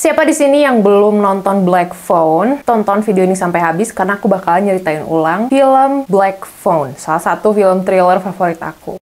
Siapa di sini yang belum nonton Black Phone? Tonton video ini sampai habis karena aku bakalan nyeritain ulang film Black Phone, salah satu film thriller favorit aku.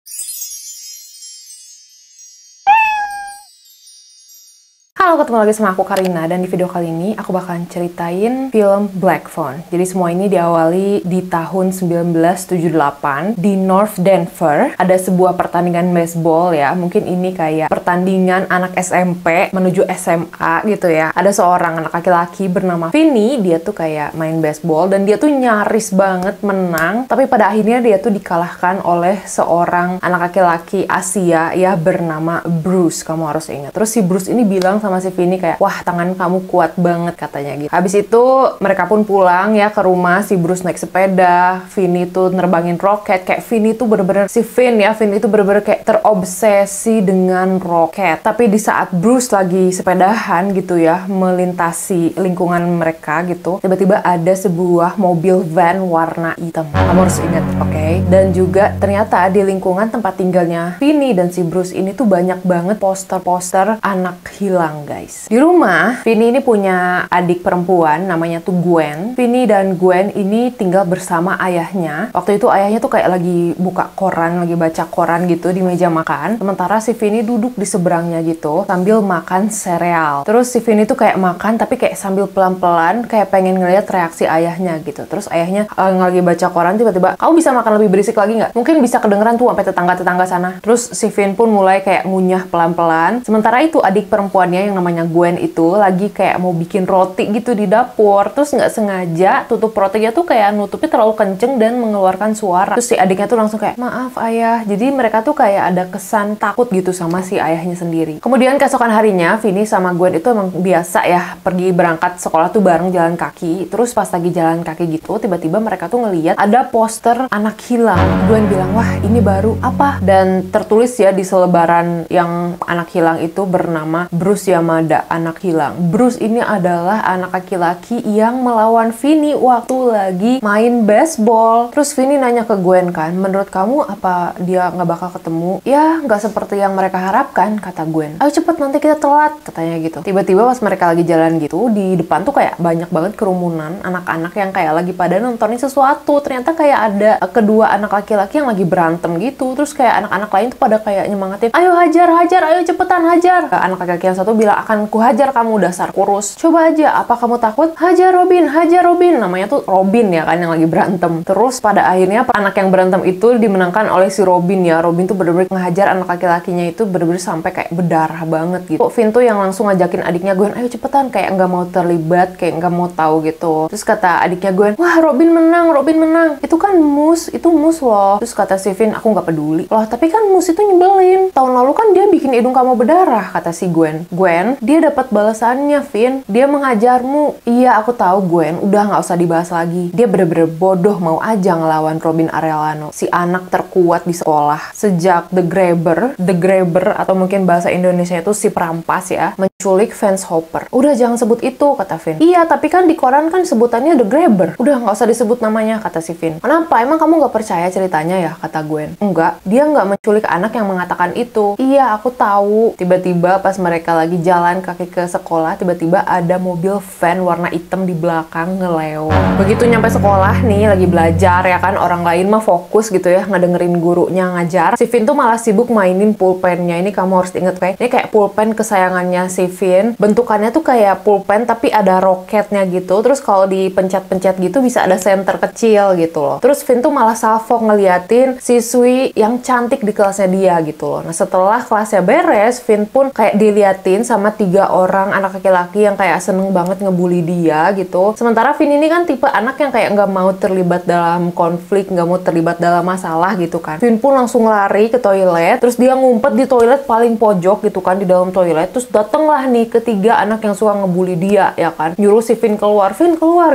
Halo, ketemu lagi sama aku Karina, dan di video kali ini aku bakalan ceritain film Black Phone. Jadi semua ini diawali di tahun 1978 di North Denver. Ada sebuah pertandingan baseball ya, mungkin ini kayak pertandingan anak SMP menuju SMA gitu ya. Ada seorang anak laki-laki bernama Vinny, dia tuh kayak main baseball dan dia tuh nyaris banget menang. Tapi pada akhirnya dia tuh dikalahkan oleh seorang anak laki-laki Asia ya bernama Bruce, kamu harus ingat. Terus si Bruce ini bilang sama si Vinny kayak, wah tangan kamu kuat banget katanya gitu. Habis itu mereka pun pulang ya ke rumah, si Bruce naik sepeda, Vinny tuh nerbangin roket. Kayak Vinny tuh bener-bener, si Vin ya, Vinny tuh bener-bener kayak terobsesi dengan roket. Tapi di saat Bruce lagi sepedahan gitu ya, melintasi lingkungan mereka gitu, tiba-tiba ada sebuah mobil van warna hitam. Kamu harus ingat, oke? Dan juga ternyata di lingkungan tempat tinggalnya Vinny dan si Bruce ini tuh banyak banget poster-poster anak hilang, guys. Di rumah, Vinny ini punya adik perempuan, namanya tuh Gwen. Vinny dan Gwen ini tinggal bersama ayahnya. Waktu itu ayahnya tuh kayak lagi buka koran, lagi baca koran gitu di meja makan. Sementara si Vinny duduk di seberangnya gitu, sambil makan sereal. Terus si Vinny tuh kayak makan, tapi kayak sambil pelan-pelan, kayak pengen ngeliat reaksi ayahnya gitu. Terus ayahnya lagi baca koran, tiba-tiba, kamu bisa makan lebih berisik lagi nggak? Mungkin bisa kedengeran tuh sampai tetangga-tetangga sana. Terus si Vin pun mulai kayak ngunyah pelan-pelan. Sementara itu adik perempuannya yang namanya Gwen itu lagi kayak mau bikin roti gitu di dapur, terus nggak sengaja tutup rotinya tuh kayak nutupnya terlalu kenceng dan mengeluarkan suara. Terus si adiknya tuh langsung kayak, maaf ayah. Jadi mereka tuh kayak ada kesan takut gitu sama si ayahnya sendiri. Kemudian keesokan harinya Vinny sama Gwen itu emang biasa ya pergi berangkat sekolah tuh bareng jalan kaki. Terus pas lagi jalan kaki gitu, tiba-tiba mereka tuh ngeliat ada poster anak hilang. Gwen bilang, wah ini baru apa? Dan tertulis ya di selebaran yang anak hilang itu bernama Bruce Yamada, anak hilang. Bruce ini adalah anak laki-laki yang melawan Vinny waktu lagi main baseball. Terus Vinny nanya ke Gwen kan, menurut kamu apa dia nggak bakal ketemu? Ya nggak seperti yang mereka harapkan, kata Gwen. Ayo cepet nanti kita telat, katanya gitu. Tiba-tiba pas mereka lagi jalan gitu, di depan tuh kayak banyak banget kerumunan anak-anak yang kayak lagi pada nontonin sesuatu. Ternyata kayak ada kedua anak laki-laki yang lagi berantem gitu. Terus kayak anak-anak lain tuh pada kayak nyemangatin, ayo hajar, hajar, ayo cepetan hajar. Anak laki-laki yang satu bilang, akan kuhajar kamu dasar kurus. Coba aja, apa kamu takut? Hajar Robin, hajar Robin. Namanya tuh Robin ya kan yang lagi berantem. Terus pada akhirnya anak yang berantem itu dimenangkan oleh si Robin ya. Robin tuh bener-bener ngehajar anak laki-lakinya itu bener-bener sampai kayak berdarah banget gitu. Vin tuh yang langsung ngajakin adiknya Gwen, ayo cepetan, kayak nggak mau terlibat, kayak nggak mau tahu gitu. Terus kata adiknya Gwen, wah Robin menang, Robin menang. Itu kan Moose, itu Moose loh. Terus kata si Vin, aku nggak peduli. Loh tapi kan Moose itu nyebelin. Tahun lalu kan dia bikin hidung kamu berdarah, kata si Gwen. Gwen, dia dapat balasannya, Vin. Dia menghajarmu. Iya, aku tahu Gwen. Udah nggak usah dibahas lagi. Dia bener-bener bodoh mau aja ngelawan Robin Arellano, si anak terkuat di sekolah. Sejak The Grabber atau mungkin bahasa Indonesia itu si perampas ya, menculik Vance Hopper. Udah jangan sebut itu, kata Vin. Iya, tapi kan di koran kan sebutannya The Grabber. Udah nggak usah disebut namanya, kata si Vin. Kenapa? Emang kamu nggak percaya ceritanya ya, kata Gwen. Enggak, dia nggak menculik anak yang mengatakan itu. Iya, aku tahu. Tiba-tiba pas mereka lagi jalan kaki ke sekolah, tiba-tiba ada mobil van warna hitam di belakang ngelewat. Begitu nyampe sekolah nih, lagi belajar ya kan, orang lain mah fokus gitu ya, ngedengerin gurunya ngajar. Si Vin tuh malah sibuk mainin pulpennya. Ini kamu harus inget kayak, ini kayak pulpen kesayangannya si Vin. Bentukannya tuh kayak pulpen tapi ada roketnya gitu. Terus kalau dipencet-pencet gitu bisa ada senter kecil gitu loh. Terus Vin tuh malah salvo ngeliatin siswi yang cantik di kelasnya dia gitu loh. Nah setelah kelasnya beres, Vin pun kayak diliatin sama 3 orang anak laki-laki yang kayak seneng banget ngebully dia gitu. Sementara Vin ini kan tipe anak yang kayak nggak mau terlibat dalam konflik, nggak mau terlibat dalam masalah gitu kan. Vin pun langsung lari ke toilet, terus dia ngumpet di toilet paling pojok gitu kan, di dalam toilet. Terus datenglah nih ketiga anak yang suka ngebully dia ya kan, nyuruh si Vin keluar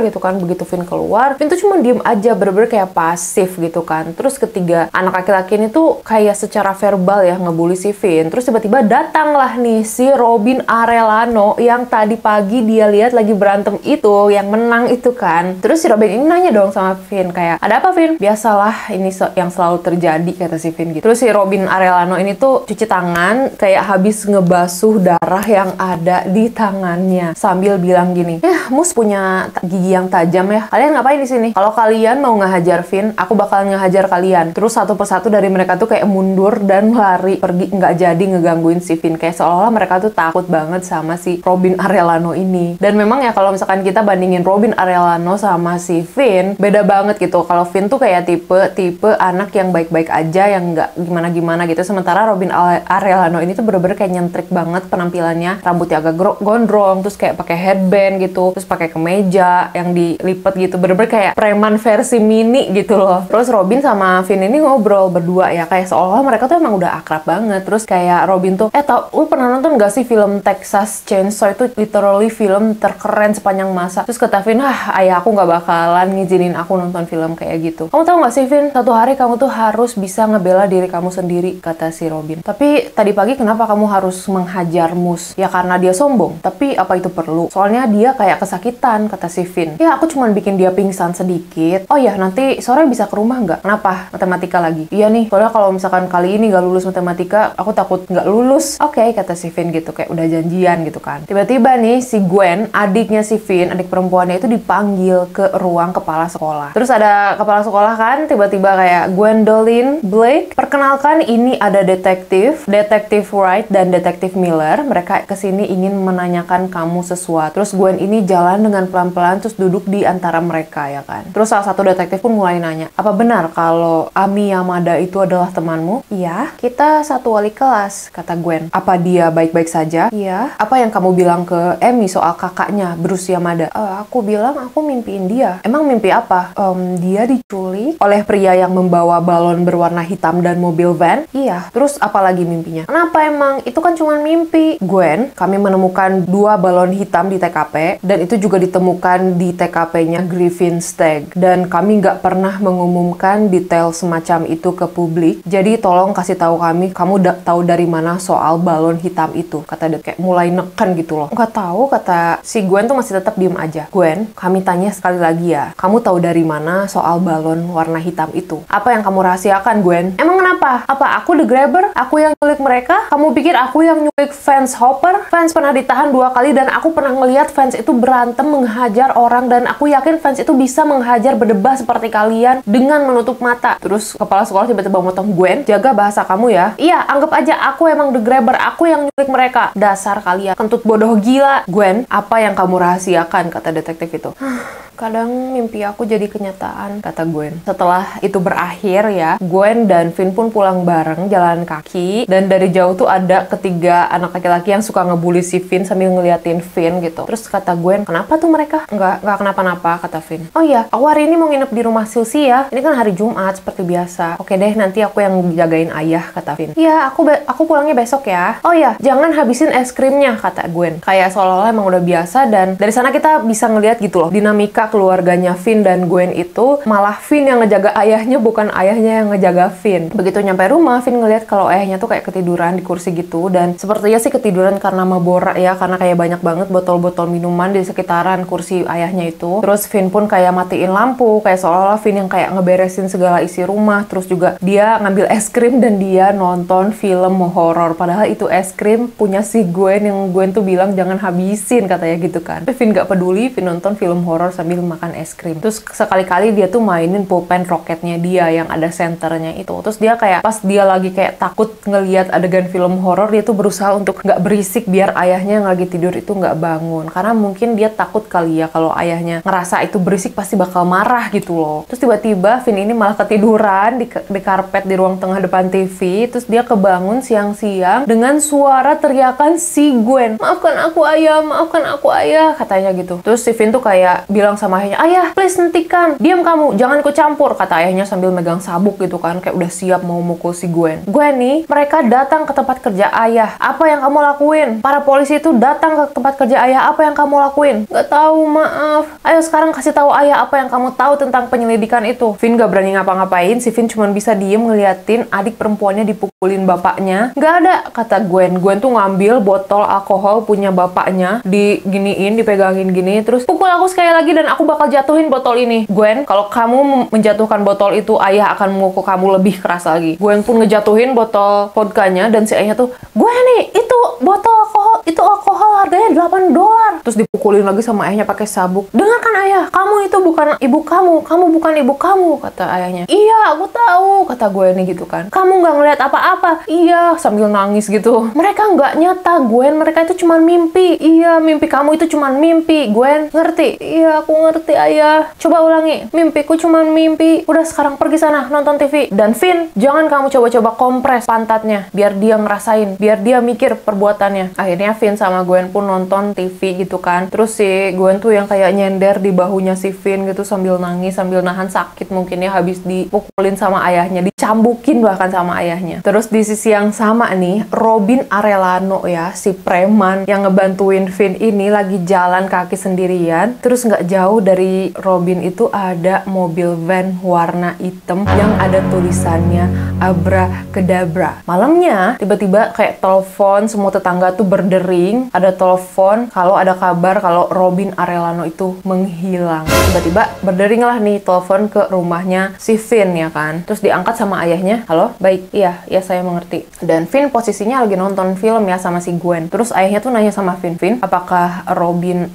gitu kan. Begitu Vin keluar, Vin tuh cuma diem aja, bener-bener kayak pasif gitu kan. Terus ketiga anak laki-laki ini tuh kayak secara verbal ya ngebully si Vin. Terus tiba-tiba datanglah nih si Robin Robin Arellano yang tadi pagi dia lihat lagi berantem itu, yang menang itu kan. Terus si Robin ini nanya dong sama Finn kayak, ada apa Finn? Biasalah, ini yang selalu terjadi, kata si Finn gitu. Terus si Robin Arellano ini tuh cuci tangan kayak habis ngebasuh darah yang ada di tangannya sambil bilang gini, Mus punya gigi yang tajam ya. Kalian ngapain di sini? Kalau kalian mau ngehajar Finn, aku bakal ngehajar kalian. Terus satu persatu dari mereka tuh kayak mundur dan lari pergi, nggak jadi ngegangguin si Finn. Kayak seolah-olah mereka tuh takut banget sama si Robin Arellano ini. Dan memang ya kalau misalkan kita bandingin Robin Arellano sama si Finn, beda banget gitu. Kalau Finn tuh kayak tipe anak yang baik-baik aja, yang nggak gimana-gimana gitu. Sementara Robin Arellano ini tuh bener-bener kayak nyentrik banget penampilannya. Rambutnya agak gondrong, terus kayak pakai headband gitu, terus pakai kemeja yang dilipat gitu. Bener-bener kayak preman versi mini gitu loh. Terus Robin sama Finn ini ngobrol berdua ya, kayak seolah mereka tuh emang udah akrab banget. Terus kayak Robin tuh, tau, lu pernah nonton gak sih film Texas Chainsaw? Itu literally film terkeren sepanjang masa. Terus kata Finn, ayah aku gak bakalan ngizinin aku nonton film kayak gitu. Kamu tahu gak sih Finn, satu hari kamu tuh harus bisa ngebela diri kamu sendiri, kata si Robin. Tapi tadi pagi kenapa kamu harus menghajar Mus? Ya karena dia sombong. Tapi apa itu perlu? Soalnya dia kayak kesakitan, kata si Finn. Ya aku cuman bikin dia pingsan sedikit. Oh ya, nanti sore bisa ke rumah nggak? Kenapa? Matematika lagi? Iya nih, soalnya kalau misalkan kali ini nggak lulus matematika, aku takut nggak lulus. Oke, kata si Finn gitu, kayak udah janjian gitu kan. Tiba-tiba nih si Gwen, adiknya si Finn, adik perempuannya itu dipanggil ke ruang kepala sekolah. Terus ada kepala sekolah kan, tiba-tiba kayak, Gwendolyn Blake, perkenalkan ini ada detektif Wright dan detektif Miller. Mereka kesini ingin menanyakan kamu sesuatu. Terus Gwen ini jalan dengan pelan-pelan terus duduk di antara mereka ya kan. Terus salah satu detektif pun mulai nanya, apa benar kalau Ami Yamada itu adalah temanmu? Iya, kita satu wali kelas, kata Gwen. Apa dia baik-baik saja? Iya. Apa yang kamu bilang ke Emi soal kakaknya, Bruce Yamada? Aku bilang aku mimpiin dia. Emang mimpi apa? Dia diculik oleh pria yang membawa balon berwarna hitam dan mobil van? Iya. Terus apa lagi mimpinya? Kenapa emang? Itu kan cuma mimpi. Gwen, kami menemukan 2 balon hitam di TKP dan itu juga ditemukan di TKP-nya Griffin Stag. Dan kami nggak pernah mengumumkan detail semacam itu ke publik. Jadi tolong kasih tahu kami, kamu tahu dari mana soal balon hitam itu? Kata dia kayak mulai neken gitu loh. Nggak tahu, kata si Gwen tuh masih tetap diem aja. Gwen, kami tanya sekali lagi ya. Kamu tahu dari mana soal balon warna hitam itu? Apa yang kamu rahasiakan, Gwen? Emang kenapa? Apa aku the grabber? Aku yang nyulik mereka? Kamu pikir aku yang nyulik Vance Hopper? Vance pernah ditahan 2 kali dan aku pernah ngelihat Vance itu berantem menghajar orang dan aku yakin Vance itu bisa menghajar berdebah seperti kalian dengan menutup mata. Terus kepala sekolah tiba-tiba motong, Gwen, jaga bahasa kamu ya. Iya, anggap aja aku emang the grabber, aku yang nyulik mereka. Dasar kalian kentut bodoh gila. Gwen, apa yang kamu rahasiakan? Kata detektif itu. Kadang mimpi aku jadi kenyataan, kata Gwen. Setelah itu berakhir ya, Gwen dan Finn pun pulang bareng jalan kaki. Dan dari jauh tuh ada ketiga anak laki-laki yang suka ngebully si Finn sambil ngeliatin Finn gitu. Terus kata Gwen, kenapa tuh mereka? Enggak kenapa-napa, kata Finn. Oh iya, aku hari ini mau nginep di rumah Silsi ya. Ini kan hari Jumat seperti biasa. Oke deh, nanti aku yang jagain ayah, kata Finn. Iya, aku pulangnya besok ya. Oh iya, jangan habisin es krimnya, kata Gwen. Kayak seolah-olah emang udah biasa dan dari sana kita bisa ngeliat gitu loh dinamika keluarganya Finn dan Gwen itu. Malah Finn yang ngejaga ayahnya, bukan ayahnya yang ngejaga Finn. Begitu nyampe rumah, Finn ngeliat kalau ayahnya tuh kayak ketiduran di kursi gitu dan sepertinya sih ketiduran karena mabora ya, karena kayak banyak banget botol-botol minuman di sekitaran kursi ayahnya itu. Terus Finn pun kayak matiin lampu, kayak seolah-olah Finn yang kayak ngeberesin segala isi rumah. Terus juga dia ngambil es krim dan dia nonton film horor. Padahal itu es krim punya si Gwen yang Gwen tuh bilang jangan habisin katanya gitu kan. Tapi Finn gak peduli, Finn nonton film horor sambil makan es krim. Terus sekali-kali dia tuh mainin pulpen roketnya dia yang ada senternya itu. Terus dia kayak pas dia lagi kayak takut ngelihat adegan film horor, dia tuh berusaha untuk nggak berisik biar ayahnya yang lagi tidur itu nggak bangun. Karena mungkin dia takut kali ya kalau ayahnya ngerasa itu berisik pasti bakal marah gitu loh. Terus tiba-tiba Finn ini malah ketiduran di karpet di ruang tengah depan TV. Terus dia kebangun siang-siang dengan suara teriakan si Gwen. Maafkan aku ayah, katanya gitu. Terus si Finn tuh kayak bilang sama ayahnya, ayah please hentikan, diam kamu, jangan ikut campur, kata ayahnya sambil megang sabuk gitu kan, kayak udah siap mau mukul si Gwen. Gwen nih, mereka datang ke tempat kerja ayah, apa yang kamu lakuin? Para polisi itu datang ke tempat kerja ayah, apa yang kamu lakuin? Gak tahu, maaf. Ayo sekarang kasih tahu ayah apa yang kamu tahu tentang penyelidikan itu. Finn gak berani ngapa-ngapain, si Finn cuma bisa diem ngeliatin adik perempuannya dipukulin bapaknya. Gak ada, kata Gwen. Gwen tuh ngambil ngambil botol alkohol punya bapaknya, diginiin, dipegangin gini, terus pukul aku sekali lagi dan aku bakal jatuhin botol ini. Gwen, kalau kamu menjatuhkan botol itu, ayah akan memukul kamu lebih keras lagi. Gwen pun ngejatuhin botol vodkanya dan si ayahnya tuh, Gwen nih, itu botol alkohol, itu alkohol harganya $8. Terus dipukulin lagi sama ayahnya pakai sabuk. Dengarkan ayah, kamu itu bukan ibu kamu bukan ibu kamu, kata ayahnya. Iya, aku tahu, kata Gwen nih gitu kan. Kamu nggak ngeliat apa-apa. Iya, sambil nangis gitu. Mereka nggak nyata, Gwen, mereka itu cuma mimpi. Iya, mimpi kamu itu cuma mimpi, Gwen, ngerti? Iya, aku ngerti ayah. Coba ulangi, mimpiku cuma mimpi. Udah, sekarang pergi sana nonton TV. Dan Finn, jangan kamu coba-coba kompres pantatnya biar dia ngerasain, biar dia mikir perbuatannya. Akhirnya Finn sama Gwen pun nonton TV gitu kan. Terus si Gwen tuh yang kayak nyender di bahunya si Finn gitu sambil nangis, sambil nahan sakit mungkin ya, habis dipukulin sama ayahnya, dicambukin bahkan sama ayahnya. Terus di sisi yang sama nih, Robin Arellano ya, si preman yang ngebantuin Finn ini lagi jalan kaki sendirian. Terus nggak jauh dari Robin itu ada mobil van warna hitam yang ada tulisannya Abracadabra. Malamnya tiba-tiba kayak telepon, semua tetangga tuh berdering, ada telepon kalau ada kabar kalau Robin Arellano itu menghilang. Tiba-tiba berdering lah nih telepon ke rumahnya si Finn ya kan. Terus diangkat sama ayahnya, halo, baik, iya saya mengerti. Dan Finn posisinya lagi nonton film ya sama si Gwen. Terus ayahnya tuh nanya sama Finn, apakah Robin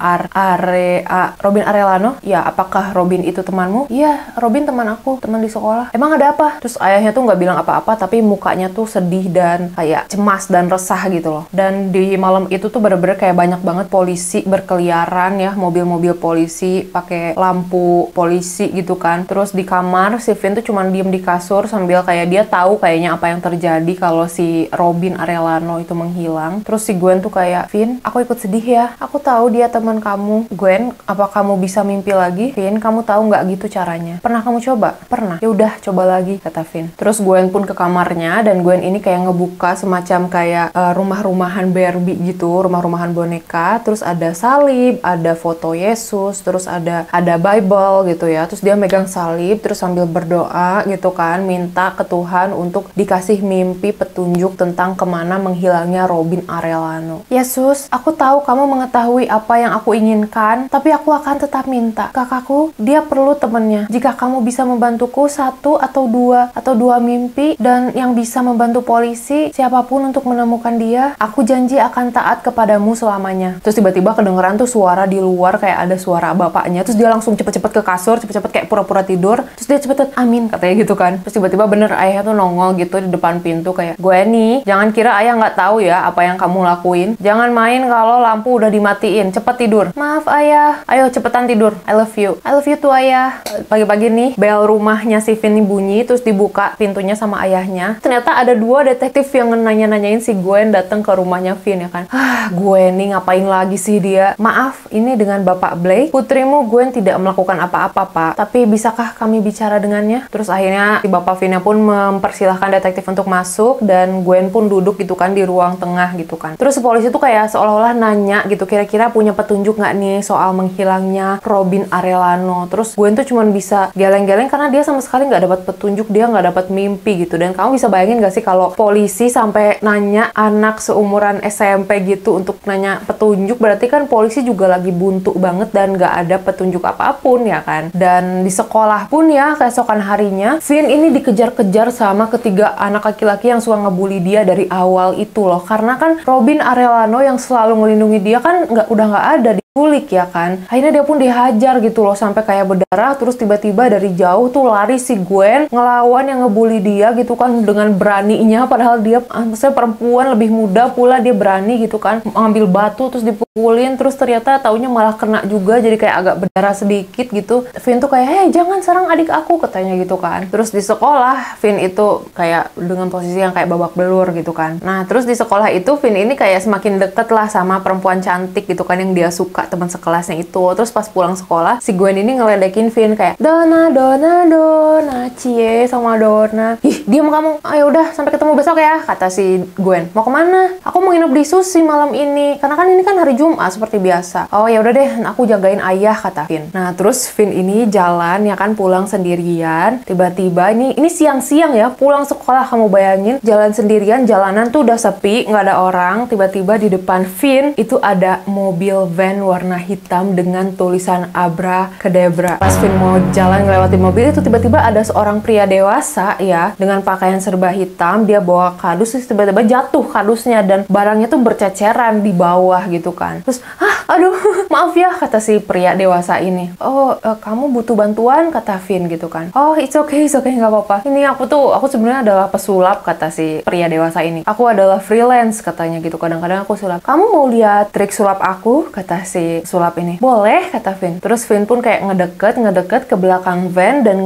Arellano? Ya, apakah Robin itu temanmu? Iya, Robin teman aku, teman di sekolah. Emang ada apa? Terus ayahnya tuh nggak bilang apa-apa, tapi mukanya tuh sedih dan kayak cemas dan resah gitu loh. Dan di malam itu tuh bener-bener kayak banyak banget polisi berkeliaran ya, mobil-mobil polisi pakai lampu polisi gitu kan. Terus di kamar si Finn tuh cuman diem di kasur sambil kayak dia tahu kayaknya apa yang terjadi kalau si Robin Arellano itu menghilang. Terus si Gwen tuh kayak, Finn, aku ikut sedih ya. Aku tahu dia teman kamu. Gwen, apa kamu bisa mimpi lagi? Finn, kamu tahu nggak gitu caranya? Pernah kamu coba? Pernah. Ya udah, coba lagi, kata Finn. Terus Gwen pun ke kamarnya dan Gwen ini kayak ngebuka semacam kayak rumah-rumahan Barbie gitu, rumah-rumahan boneka. Terus ada salib, ada foto Yesus, terus ada Bible gitu ya. Terus dia megang salib terus sambil berdoa gitu kan, minta ke Tuhan untuk dikasih mimpi petunjuk tentang kemana menghilangnya Robin Arellano. Yesus, aku tahu kamu mengetahui apa yang aku inginkan, tapi aku akan tetap minta. Kakakku, dia perlu temennya. Jika kamu bisa membantuku satu atau dua mimpi dan yang bisa membantu polisi siapapun untuk menemukan dia, aku janji akan taat kepadamu selamanya. Terus tiba-tiba kedengeran tuh suara di luar, kayak ada suara bapaknya. Terus dia langsung cepet-cepet ke kasur, cepet-cepet kayak pura-pura tidur. Terus dia cepet-cepet amin katanya gitu kan. Terus tiba-tiba bener ayahnya tuh nongol gitu di depan pintu kayak, Gwenny, jangan kira ayah nggak tahu ya apa yang kamu lakuin. Jangan main kalau lampu udah dimatiin. Cepet tidur. Maaf ayah. Ayo cepetan tidur. I love you. I love you tuh ayah. Pagi-pagi nih bel rumahnya si Finn bunyi, terus dibuka pintunya sama ayahnya. Ternyata ada dua detektif yang nanya-nanyain si Gwen datang ke rumahnya Finn ya kan. Gwen nih ngapain lagi sih dia? Maaf, ini dengan Bapak Blake. Putrimu Gwen tidak melakukan apa-apa, Pak. Tapi bisakah kami bicara dengannya? Terus akhirnya si Bapak Finn pun mempersilahkan detektif untuk masuk dan Gwen pun duduk gitu kan di ruang tengah gitu kan. Terus polisi tuh kayak seolah-olah nanya gitu, kira-kira punya petunjuk nggak nih soal menghilangnya Robin Arellano. Terus Gwen tuh cuman bisa geleng-geleng karena dia sama sekali nggak dapat petunjuk, dia nggak dapat mimpi gitu. Dan kamu bisa bayangin nggak sih kalau polisi sampai nanya anak seumuran SMP gitu untuk nanya petunjuk, berarti kan polisi juga lagi buntu banget dan nggak ada petunjuk apapun ya kan. Dan di sekolah pun ya keesokan harinya Finn ini dikejar-kejar sama ketiga anak laki-laki yang suka ngebully dia dari awal itu loh. Karena kan Robin Arellano yang selalu melindungi dia kan udah nggak ada, diculik ya kan. Akhirnya dia pun dihajar gitu loh sampai kayak berdarah. Terus tiba-tiba dari jauh tuh lari si Gwen ngelawan yang ngebully dia gitu kan dengan beraninya, padahal dia maksudnya perempuan lebih muda pula, dia berani gitu kan ngambil batu terus dipukulin. Terus ternyata taunya malah kena juga, jadi kayak agak berdarah sedikit gitu. Finn tuh kayak, hei jangan serang adik aku, katanya gitu kan. Terus di sekolah Finn itu kayak dengan posisi yang kayak babak belur gitu kan. Nah terus di sekolah itu Finn ini kayak semakin deket lah sama perempuan cantik gitu kan yang dia suka suka teman sekelasnya itu. Terus pas pulang sekolah, si Gwen ini ngeledekin Finn kayak, Donna, Donna, Donna, cie sama Donna. Ih, diam kamu. Ayo udah, sampai ketemu besok ya, kata si Gwen. Mau kemana? Aku mau nginep di Sushi malam ini. Karena kan ini kan hari Jumat seperti biasa. Oh ya udah deh, aku jagain ayah, kata Finn. Nah, terus Finn ini jalan ya kan, pulang sendirian. Tiba-tiba ini siang-siang ya, pulang sekolah, kamu bayangin, jalan sendirian, jalanan tuh udah sepi, nggak ada orang. Tiba-tiba di depan Finn itu ada mobil van warna hitam dengan tulisan Abracadabra. Pas Finn mau jalan ngelewatin mobil itu, tiba-tiba ada seorang pria dewasa ya, dengan pakaian serba hitam. Dia bawa kardus, terus tiba-tiba jatuh kardusnya dan barangnya tuh berceceran di bawah gitu kan. Terus, aduh, maaf ya, kata si pria dewasa ini. Oh, kamu butuh bantuan, kata Finn gitu kan. Oh, it's okay, nggak apa-apa. Ini aku sebenarnya adalah pesulap, kata si pria dewasa ini. Aku adalah freelance, katanya gitu. Kadang-kadang aku sulap. Kamu mau lihat trik sulap aku, kata si sulap ini. Boleh, kata Finn. Terus Finn pun kayak ngedeket ke belakang van dan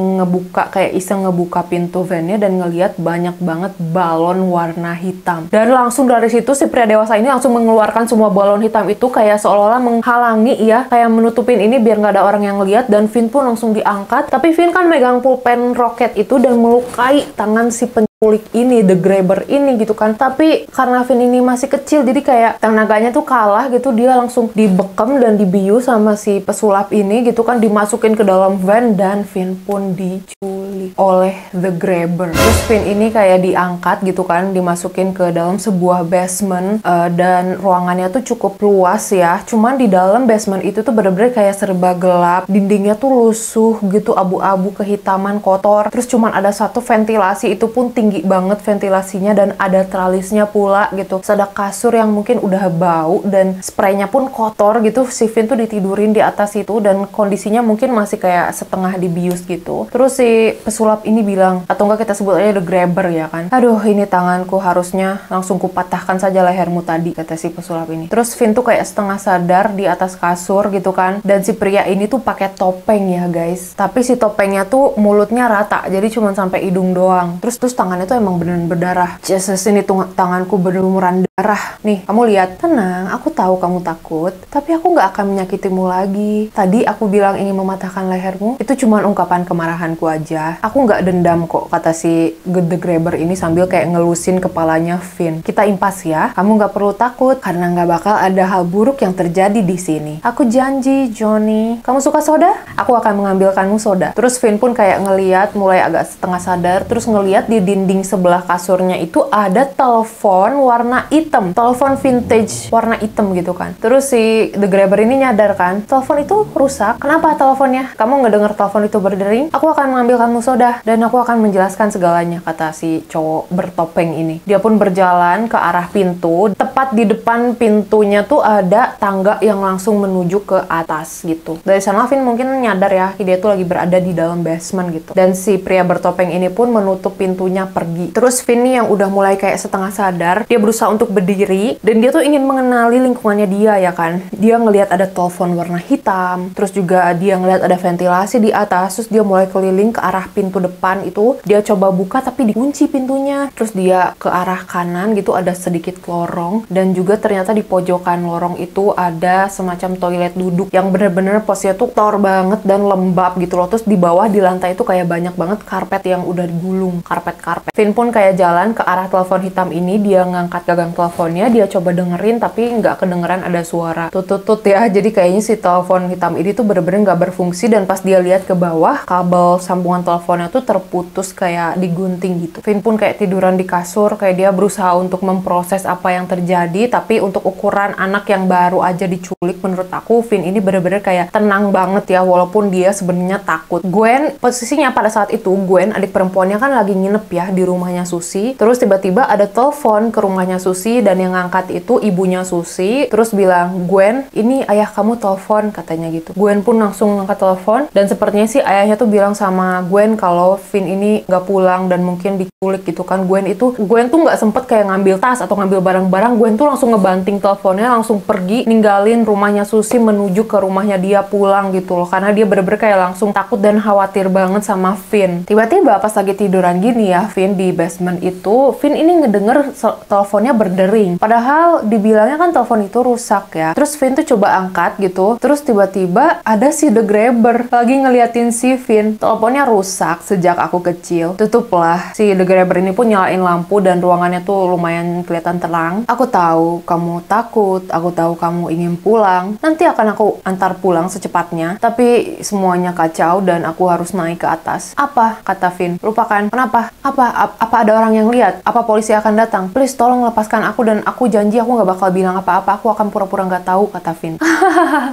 iseng ngebuka pintu vannya dan ngelihat banyak banget balon warna hitam. Dan langsung dari situ si pria dewasa ini langsung mengeluarkan semua balon hitam itu kayak seolah-olah menghalangi ya, kayak menutupin ini biar nggak ada orang yang lihat. Dan Finn pun langsung diangkat. Tapi Finn kan megang pulpen roket itu dan melukai tangan si penculik ini, the grabber ini gitu kan. Tapi karena Finn ini masih kecil, jadi kayak tenaganya tuh kalah gitu. Dia langsung dibekem dan dibius sama si pesulap ini gitu kan, dimasukin ke dalam van dan Finn pun diculik oleh the grabber. Terus Finn ini kayak diangkat gitu kan, dimasukin ke dalam sebuah basement dan ruangannya tuh cukup luas ya. Cuman di dalam basement itu tuh bener-bener kayak serba gelap, dindingnya tuh lusuh gitu, abu-abu kehitaman kotor. Terus cuman ada satu ventilasi, itu pun tinggi banget ventilasinya dan ada tralisnya pula gitu. Terus ada kasur yang mungkin udah bau dan spraynya pun kotor gitu. Si Finn tuh ditidurin di atas itu dan kondisinya mungkin masih kayak setengah dibius gitu. Terus si pesulap ini bilang, atau enggak kita sebut aja the grabber ya kan. Aduh, ini tanganku, harusnya langsung kupatahkan saja lehermu tadi, kata si pesulap ini. Terus Finn tuh kayak setengah sadar di atas kasur gitu kan. Dan si pria ini tuh pakai topeng ya guys. Tapi si topengnya tuh mulutnya rata, jadi cuma sampai hidung doang. Terus tangannya tuh emang beneran berdarah. Jesus, ini tuh tanganku berlumuran darah. Nih, kamu lihat. Tenang, aku tahu kamu takut, tapi aku nggak akan menyakitimu lagi. Tadi aku bilang ingin mematahkan lehermu, itu cuma ungkapan kemarahanku aja. Aku nggak dendam kok, kata si the grabber ini sambil kayak ngelusin kepalanya Finn. Kita impas ya, kamu nggak perlu takut, karena nggak bakal ada hal buruk yang terjadi di sini. Aku janji, Johnny. Kamu suka soda? Aku akan mengambilkanmu soda. Terus Finn pun kayak ngeliat, mulai agak setengah sadar, terus ngeliat di dinding sebelah kasurnya itu ada telepon warna hitam. Telepon vintage warna hitam gitu kan. Terus si the grabber ini nyadar kan, telepon itu rusak. Kenapa teleponnya? Kamu nggak dengar telepon itu berdering? Aku akan mengambilkanmu soda dan aku akan menjelaskan segalanya, kata si cowok bertopeng ini. Dia pun berjalan ke arah pintu. Tepat di depan pintunya tuh ada tangga yang langsung menuju ke atas gitu. Dari sana Finn mungkin nyadar ya, dia tuh lagi berada di dalam basement gitu. Dan si pria bertopeng ini pun menutup pintunya pergi. Terus Finn nih yang udah mulai kayak setengah sadar, dia berusaha untuk berdiri dan dia tuh ingin mengenali lingkungannya dia ya kan. Dia ngelihat ada telepon warna hitam, terus juga dia ngelihat ada ventilasi di atas. Terus dia mulai keliling ke arah pintu depan itu. Dia coba buka tapi dikunci pintunya. Terus dia ke arah kanan gitu, ada sedikit lorong dan juga ternyata di pojokan lorong itu ada semacam toilet duduk yang bener-bener posnya tuh tor banget dan lembab gitu loh. Terus di bawah di lantai itu kayak banyak banget karpet yang udah digulung, karpet-karpet. Finn pun kayak jalan ke arah telepon hitam ini. Dia ngangkat gagang teleponnya, dia coba dengerin tapi nggak kedengeran ada suara tut-tut ya. Jadi kayaknya si telepon hitam ini tuh bener-bener nggak berfungsi. Dan pas dia lihat ke bawah, kabel sambungan teleponnya tuh terputus kayak digunting gitu. Finn pun kayak tiduran di kasur, kayak dia berusaha untuk memproses apa yang terjadi. Tapi untuk ukuran anak yang baru aja diculik, menurut aku Finn ini bener-bener kayak tenang banget ya, walaupun dia sebenarnya takut. Gwen, posisinya pada saat itu Gwen, adik perempuannya kan lagi nginep ya di rumahnya Sushi. Terus tiba-tiba ada telepon ke rumahnya Sushi dan yang ngangkat itu ibunya Sushi. Terus bilang, Gwen, ini ayah kamu telepon, katanya gitu. Gwen pun langsung ngangkat telepon dan sepertinya sih ayahnya tuh bilang sama Gwen kalau Finn ini nggak pulang dan mungkin diculik gitu kan. Gwen tuh nggak sempet kayak ngambil tas atau ngambil barang-barang. Gwen tuh langsung ngebanting teleponnya, langsung pergi ninggalin rumahnya Sushi menuju ke rumahnya dia pulang gitu loh, karena dia bener-bener kayak langsung takut dan khawatir banget sama Finn. Tiba-tiba pas lagi tiduran gini ya, Finn Vin di basement itu, Vin ini ngedenger teleponnya berdering. Padahal dibilangnya kan telepon itu rusak ya. Terus Vin tuh coba angkat gitu. Terus tiba-tiba ada si The Grabber lagi ngeliatin si Vin. Teleponnya rusak sejak aku kecil. Tutuplah. Si The Grabber ini pun nyalain lampu dan ruangannya tuh lumayan kelihatan terang. Aku tahu kamu takut. Aku tahu kamu ingin pulang. Nanti akan aku antar pulang secepatnya. Tapi semuanya kacau dan aku harus naik ke atas. Apa? Kata Vin. Lupakan. Kenapa? Apa ada orang yang lihat? Apa polisi akan datang? Please tolong lepaskan aku dan aku janji aku nggak bakal bilang apa-apa. Aku akan pura-pura nggak tahu, kata Vin.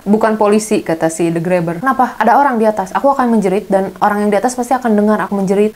Bukan polisi, kata si The Grabber. Kenapa? Ada orang di atas. Aku akan menjerit dan orang yang di atas pasti akan dengar aku menjerit.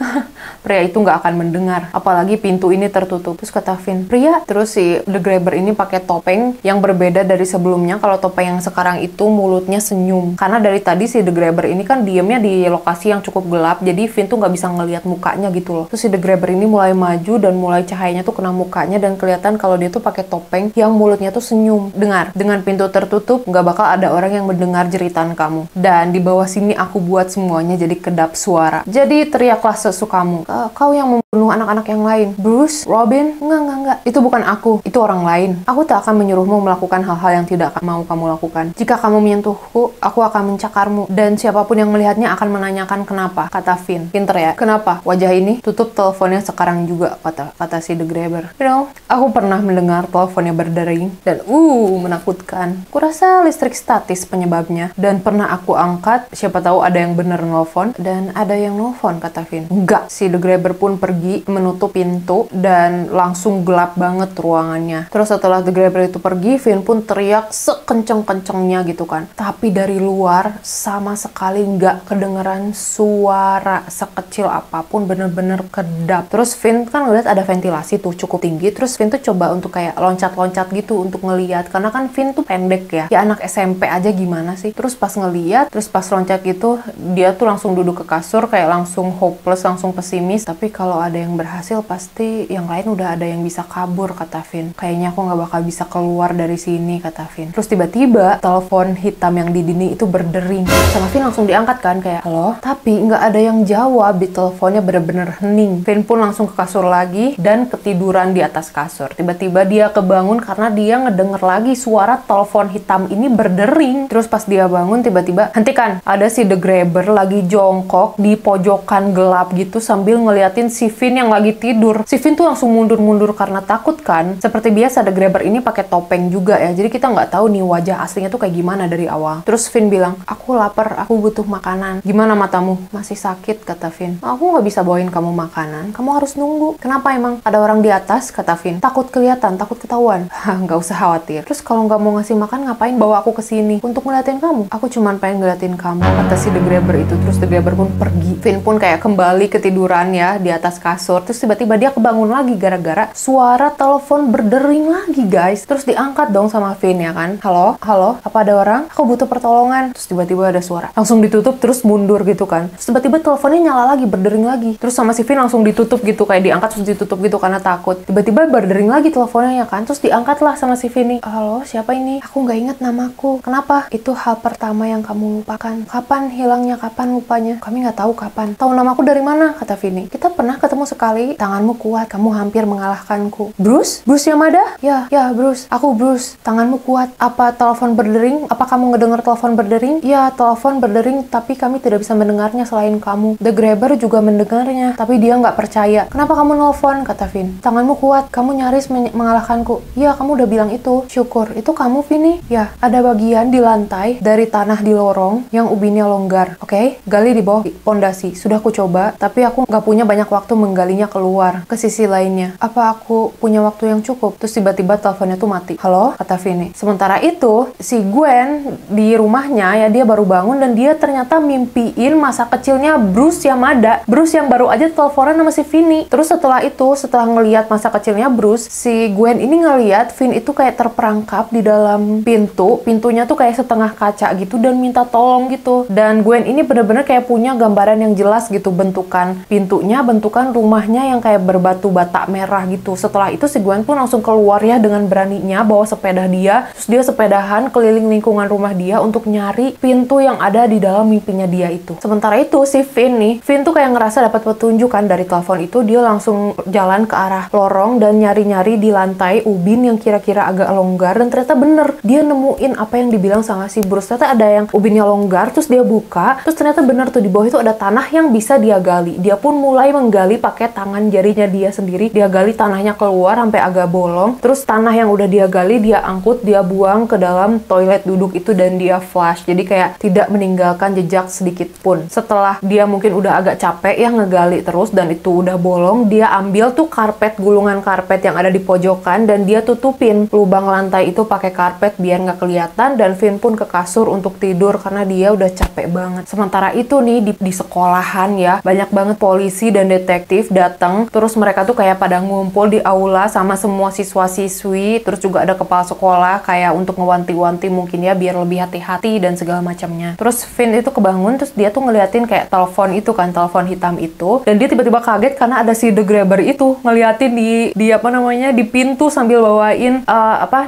Pria itu nggak akan mendengar. Apalagi pintu ini tertutup. Terus kata Vin, pria. Terus si The Grabber ini pakai topeng yang berbeda dari sebelumnya. Kalau topeng yang sekarang itu mulutnya senyum. Karena dari tadi si The Grabber ini kan diemnya di lokasi yang cukup gelap. Jadi Vin tuh nggak bisa ngelihat mukanya gitu loh. Terus si The Grabber ini mulai maju dan mulai cahayanya tuh kena mukanya dan kelihatan kalau dia tuh pakai topeng yang mulutnya tuh senyum. Dengar, dengan pintu tertutup nggak bakal ada orang yang mendengar jeritan kamu. Dan di bawah sini aku buat semuanya jadi kedap suara. Jadi teriaklah sesukamu. Kau yang membunuh anak-anak yang lain. Bruce, Robin, enggak. Itu bukan aku, itu orang lain. Aku tak akan menyuruhmu melakukan hal-hal yang tidak mau kamu lakukan. Jika kamu menyentuhku, aku akan mencakarmu. Dan siapapun yang melihatnya akan menanyakan kenapa, kata Vin. Pinter ya? Kenapa? Wajah ini tutup teleponnya sekarang juga, kata si The Grabber. You know, aku pernah mendengar teleponnya berdering dan menakutkan. Kurasa listrik statis penyebabnya. Dan pernah aku angkat, siapa tahu ada yang bener nelfon dan ada yang nelfon, kata Vin. Enggak, si The Grabber pun pergi menutup pintu dan langsung gelap banget ruangannya. Terus setelah The Grabber itu pergi, Vin pun teriak sekenceng-kencengnya gitu kan. Tapi dari luar sama sekali nggak kedengeran suara sekecil apapun, bener-bener kedap. Terus Vin kan ngeliat ada ventilasi tuh cukup tinggi. Terus Vin tuh coba untuk kayak loncat-loncat gitu untuk ngeliat. Karena kan Vin tuh pendek ya. Ya anak SMP aja gimana sih. Terus pas ngeliat, terus pas loncat gitu, dia tuh langsung duduk ke kasur kayak langsung hopeless, langsung pesimis. Tapi kalau ada yang berhasil pasti yang lain udah ada yang bisa kabur, kata Vin. Kayaknya aku nggak bakal bisa keluar dari sini, kata Vin. Terus tiba-tiba telepon hitam yang di dinding itu berdering. Sama Vin langsung diangkat kan kayak halo. Tapi nggak ada yang jawab. Di teleponnya bener-bener hening. Vin pun langsung ke kasur lagi dan ketiduran di atas kasur. Tiba-tiba dia kebangun karena dia ngedenger lagi suara telepon hitam ini berdering. Terus pas dia bangun tiba-tiba hentikan. Ada si The Grabber lagi jongkok di pojokan gelap gitu sambil ngeliatin si Vin yang lagi tidur. Si Vin tuh langsung mundur-mundur karena takut kan. Seperti biasa The Grabber ini pakai topeng juga ya. Jadi kita nggak tahu nih wajah aslinya tuh kayak gimana dari awal. Terus Vin bilang, aku lapar, aku butuh makanan. Gimana matamu? Masih sakit, kata Vin. Aku nggak bisa bawain kamu makanan. Kamu harus nunggu. Kenapa emang? Ada orang di atas, kata Vin. Takut kelihatan, takut ketahuan. Nggak usah khawatir. Terus kalau nggak mau ngasih makan, ngapain bawa aku ke sini? Untuk ngeliatin kamu. Aku cuman pengen ngeliatin kamu, kata si The Grabber itu. Terus The Grabber pun pergi. Vin pun kayak kembali ketiduran ya di atas kasur. Terus tiba-tiba dia kebangun lagi gara-gara suara telepon berdering lagi, guys. Terus diangkat dong sama Vin ya kan. Halo, apa ada orang? Aku butuh pertolongan. Terus tiba-tiba ada suara. Langsung ditutup terus mundur gitu kan. Terus tiba-tiba teleponnya nyala lagi, berdering lagi. Terus sama si Vin langsung ditutup gitu, kayak diangkat terus ditutup gitu karena takut. Tiba-tiba berdering lagi teleponnya ya kan. Terus diangkat lah sama si Vin nih. Halo, siapa ini? Aku nggak inget namaku. Kenapa? Itu hal pertama yang kamu lupakan. Kapan hilangnya? Kapan lupanya? Kami nggak tahu kapan. Tahu namaku dari mana? Kata Vin. Kita pernah ketemu sekali. Tanganmu kuat. Kamu hampir mengalahkanku. Bruce? Bruce Yamada? Ya, Bruce. Aku Bruce. Tanganmu kuat. Apa telepon berdering? Apa kamu ngedenger telepon berdering? Ya, telepon berdering, tapi kami tidak bisa mendengarnya selain kamu. The Grabber juga mendengarnya, tapi dia nggak percaya. Kenapa kamu nelfon? Kata Vin. Tanganmu kuat. Kamu nyaris mengalahkanku. Ya, kamu udah bilang itu. Syukur. Itu kamu, Vini? Ya, ada bagian di lantai dari tanah di lorong yang ubinnya longgar. Oke? Gali di bawah pondasi. Sudah aku coba, tapi aku nggak punya banyak waktu menggalinya keluar ke sisi lainnya. Apa aku punya waktu yang cukup? Terus tiba-tiba teleponnya tuh mati. Halo? Kata Vini. Sementara itu, si Gwen di rumahnya ya, dia baru bangun dan dia ternyata mimpiin masa kecilnya Bruce Yamada. Bruce yang baru aja teleponan sama si Vini. Terus setelah itu, setelah ngelihat masa kecilnya Bruce, si Gwen ini ngelihat Vin itu kayak terperangkap di dalam pintu. Pintunya tuh kayak setengah kaca gitu dan minta tolong gitu. Dan Gwen ini bener-bener kayak punya gambaran yang jelas gitu, bentukan pintunya, bentukan rumahnya yang kayak berbatu bata merah gitu. Setelah itu si Gwen pun langsung keluar ya dengan beraninya bawa sepeda dia. Terus dia sepedahan keliling lingkungan rumah dia untuk nyari pintu yang ada di dalam mimpinya dia itu. Sementara itu si Vin tuh kayak ngerasa dapat petunjuk kan dari telepon telepon itu, dia langsung jalan ke arah lorong dan nyari-nyari di lantai ubin yang kira-kira agak longgar, dan ternyata bener, dia nemuin apa yang dibilang sama si Bruce. Ternyata ada yang ubinnya longgar, terus dia buka, terus ternyata bener tuh di bawah itu ada tanah yang bisa dia gali. Dia pun mulai menggali pakai tangan jarinya dia sendiri. Dia gali tanahnya keluar sampai agak bolong, terus tanah yang udah dia gali dia angkut, dia buang ke dalam toilet duduk itu dan dia flush. Jadi kayak tidak meninggalkan jejak sedikit pun. Setelah dia mungkin udah agak capek ya ngegali terus dan itu udah bolong, dia ambil tuh karpet, gulungan karpet yang ada di pojokan, dan dia tutupin lubang lantai itu pakai karpet biar nggak kelihatan, dan Finn pun ke kasur untuk tidur karena dia udah capek banget. Sementara itu nih di sekolahan ya, banyak banget polisi dan detektif datang, terus mereka tuh kayak pada ngumpul di aula sama semua siswa-siswi, terus juga ada kepala sekolah kayak untuk ngewanti-wanti mungkin ya biar lebih hati-hati dan segala macamnya. Terus Finn itu kebangun, terus dia tuh ngeliatin kayak telepon itu kan, telepon hitam itu, dan dia tiba-tiba kaget karena ada si The Grabber itu ngeliatin di apa namanya, di pintu sambil bawain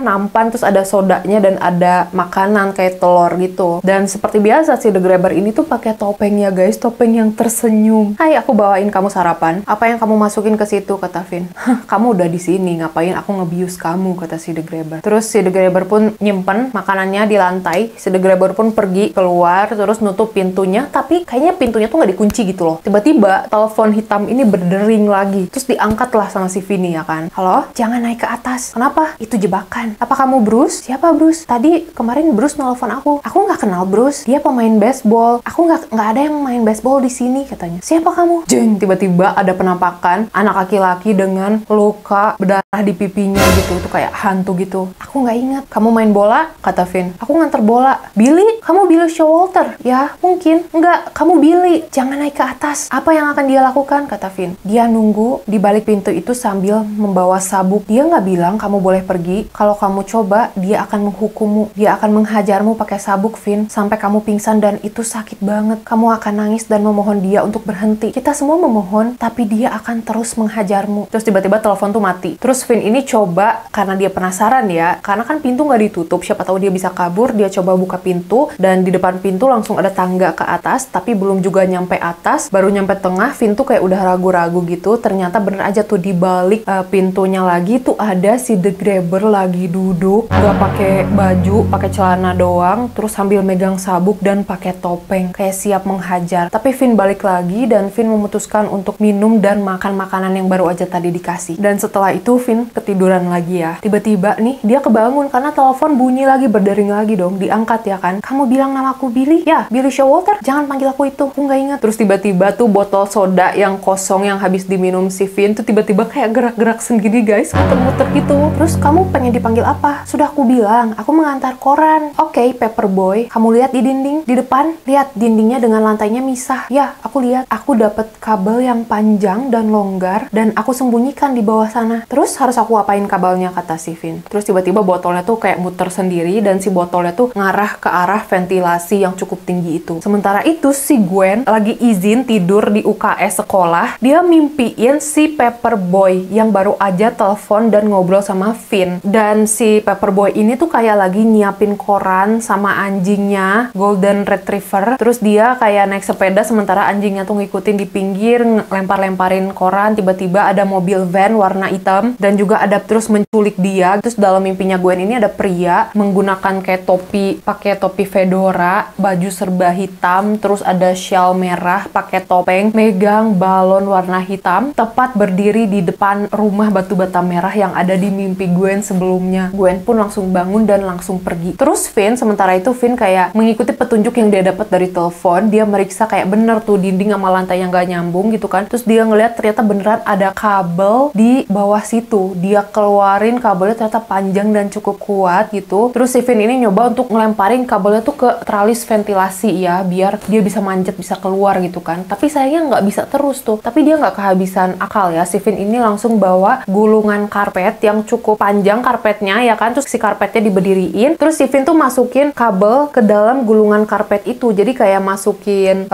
nampan, terus ada sodanya dan ada makanan kayak telur gitu. Dan seperti biasa si The Grabber ini tuh pakai topengnya guys, topeng yang tersenyum. Hai, aku bawain kamu sarapan. Apa yang kamu masukin ke situ, kata Finn. Kamu udah di sini, ngapain aku ngebius kamu, kata si The Grabber. Terus si The Grabber pun nyimpen makanannya di lantai. Si The Grabber pun pergi keluar terus nutup pintunya, tapi kayaknya pintunya tuh nggak dikunci gitu loh. Tiba-tiba telepon hitam ini berdering lagi, terus diangkat lah sama si Vinny ya kan. Halo, jangan naik ke atas. Kenapa? Itu jebakan. Apa kamu Bruce? Siapa Bruce? Tadi kemarin Bruce nelfon aku. Aku nggak kenal Bruce. Dia pemain baseball. Aku nggak ada yang main baseball di sini, katanya. Siapa kamu? Jeng, tiba-tiba ada penampakan anak laki-laki dengan luka berdarah di pipinya gitu. Itu kayak hantu gitu. Aku nggak ingat. Kamu main bola? Kata Finn. Aku nganter bola. Billy? Kamu Billy Showalter? Ya, mungkin. Enggak, kamu Billy. Jangan naik ke atas. Apa yang akan dia lakukan? Kata Finn. Dia nunggu di balik pintu itu sambil membawa sabuk. Dia nggak bilang kamu boleh pergi. Kalau kamu coba, dia akan menghukummu. Dia akan menghajarmu pakai sabuk, Finn, sampai kamu pingsan, dan itu sakit banget. Kamu akan nangis dan memohon dia untuk berhenti. Kita semua memohon, tapi dia akan terus menghajarmu. Terus tiba-tiba telepon tuh mati. Terus Finn ini coba, karena dia penasaran ya, karena kan pintu nggak ditutup, siapa tahu dia bisa kabur. Dia coba buka pintu, dan di depan pintu langsung ada tangga ke atas, tapi belum juga nyampe atas, baru nyampe tengah, Finn tuh kayak udah ragu-ragu gitu. Ternyata bener aja tuh di balik pintunya lagi tuh ada si The Grabber lagi duduk, nggak pakai baju, pakai celana doang, terus sambil megang sabuk dan pakai topeng, kayak siap menghajar. Tapi Finn balik lagi, dan Finn memutuskan untuk minum dan makan makanan yang baru aja tadi dikasih. Dan setelah itu Finn ketiduran lagi ya. Tiba-tiba nih dia kebangun karena telepon bunyi lagi, berdering lagi dong. Diangkat ya kan. Kamu bilang namaku Billy? Ya, Billy Showalter. Jangan panggil aku itu. Aku nggak ingat. Terus tiba-tiba tuh botol soda yang kosong yang habis diminum si Finn tuh tiba-tiba kayak gerak-gerak sendiri guys, muter-muter gitu. Terus kamu pengen dipanggil apa? Sudah aku bilang, aku mengantar koran. Oke, Paperboy. Kamu lihat di dinding di depan? Lihat dindingnya dengan lantainya misah. Ya, aku lihat. Aku dapat kabel yang panjang dan longgar dan aku sembunyikan di bawah sana. Terus harus aku apain kabelnya, kata si Finn. Terus tiba-tiba botolnya tuh kayak muter sendiri, dan si botolnya tuh ngarah ke arah ventilasi yang cukup tinggi itu. Sementara itu si Gwen lagi izin tidur di UKS sekolah. Dia mimpiin si Paperboy yang baru aja telepon dan ngobrol sama Finn. Dan si Paperboy ini tuh kayak lagi nyiapin koran sama anjingnya, Golden Retriever. Terus dia kayak naik sepeda sementara anjingnya tuh ngikutin di pinggir, lempar-lemparin koran. Tiba-tiba ada mobil van warna hitam dan juga ada terus menculik dia. Terus dalam mimpinya Gwen ini ada pria menggunakan kayak topi, pakai topi fedora, baju serba hitam, terus ada shawl merah, pakai topeng, megang balon warna hitam, tepat berdiri di depan rumah batu bata merah yang ada di mimpi Gwen sebelumnya. Gwen pun langsung bangun dan langsung pergi. Terus Finn, sementara itu Finn kayak mengikuti petunjuk yang dia dapat dari telepon. Dia meriksa kayak bener tuh dinding sama lantai yang gak nyambung gitu kan. Terus dia ngeliat ternyata beneran ada kabel di bawah situ. Dia keluarin kabelnya, ternyata panjang dan cukup kuat gitu. Terus si Finn ini nyoba untuk ngelemparin kabelnya tuh ke tralis ventilasi ya, biar dia bisa manjat, bisa keluar gitu kan. Tapi sayangnya nggak bisa terus tuh. Tapi dia nggak kehabisan akal ya. Si Finn ini langsung bawa gulungan karpet yang cukup panjang karpetnya ya kan. Terus si karpetnya diberdiriin. Terus si Finn tuh masukin kabel ke dalam gulungan karpet itu. Jadi kayak masukin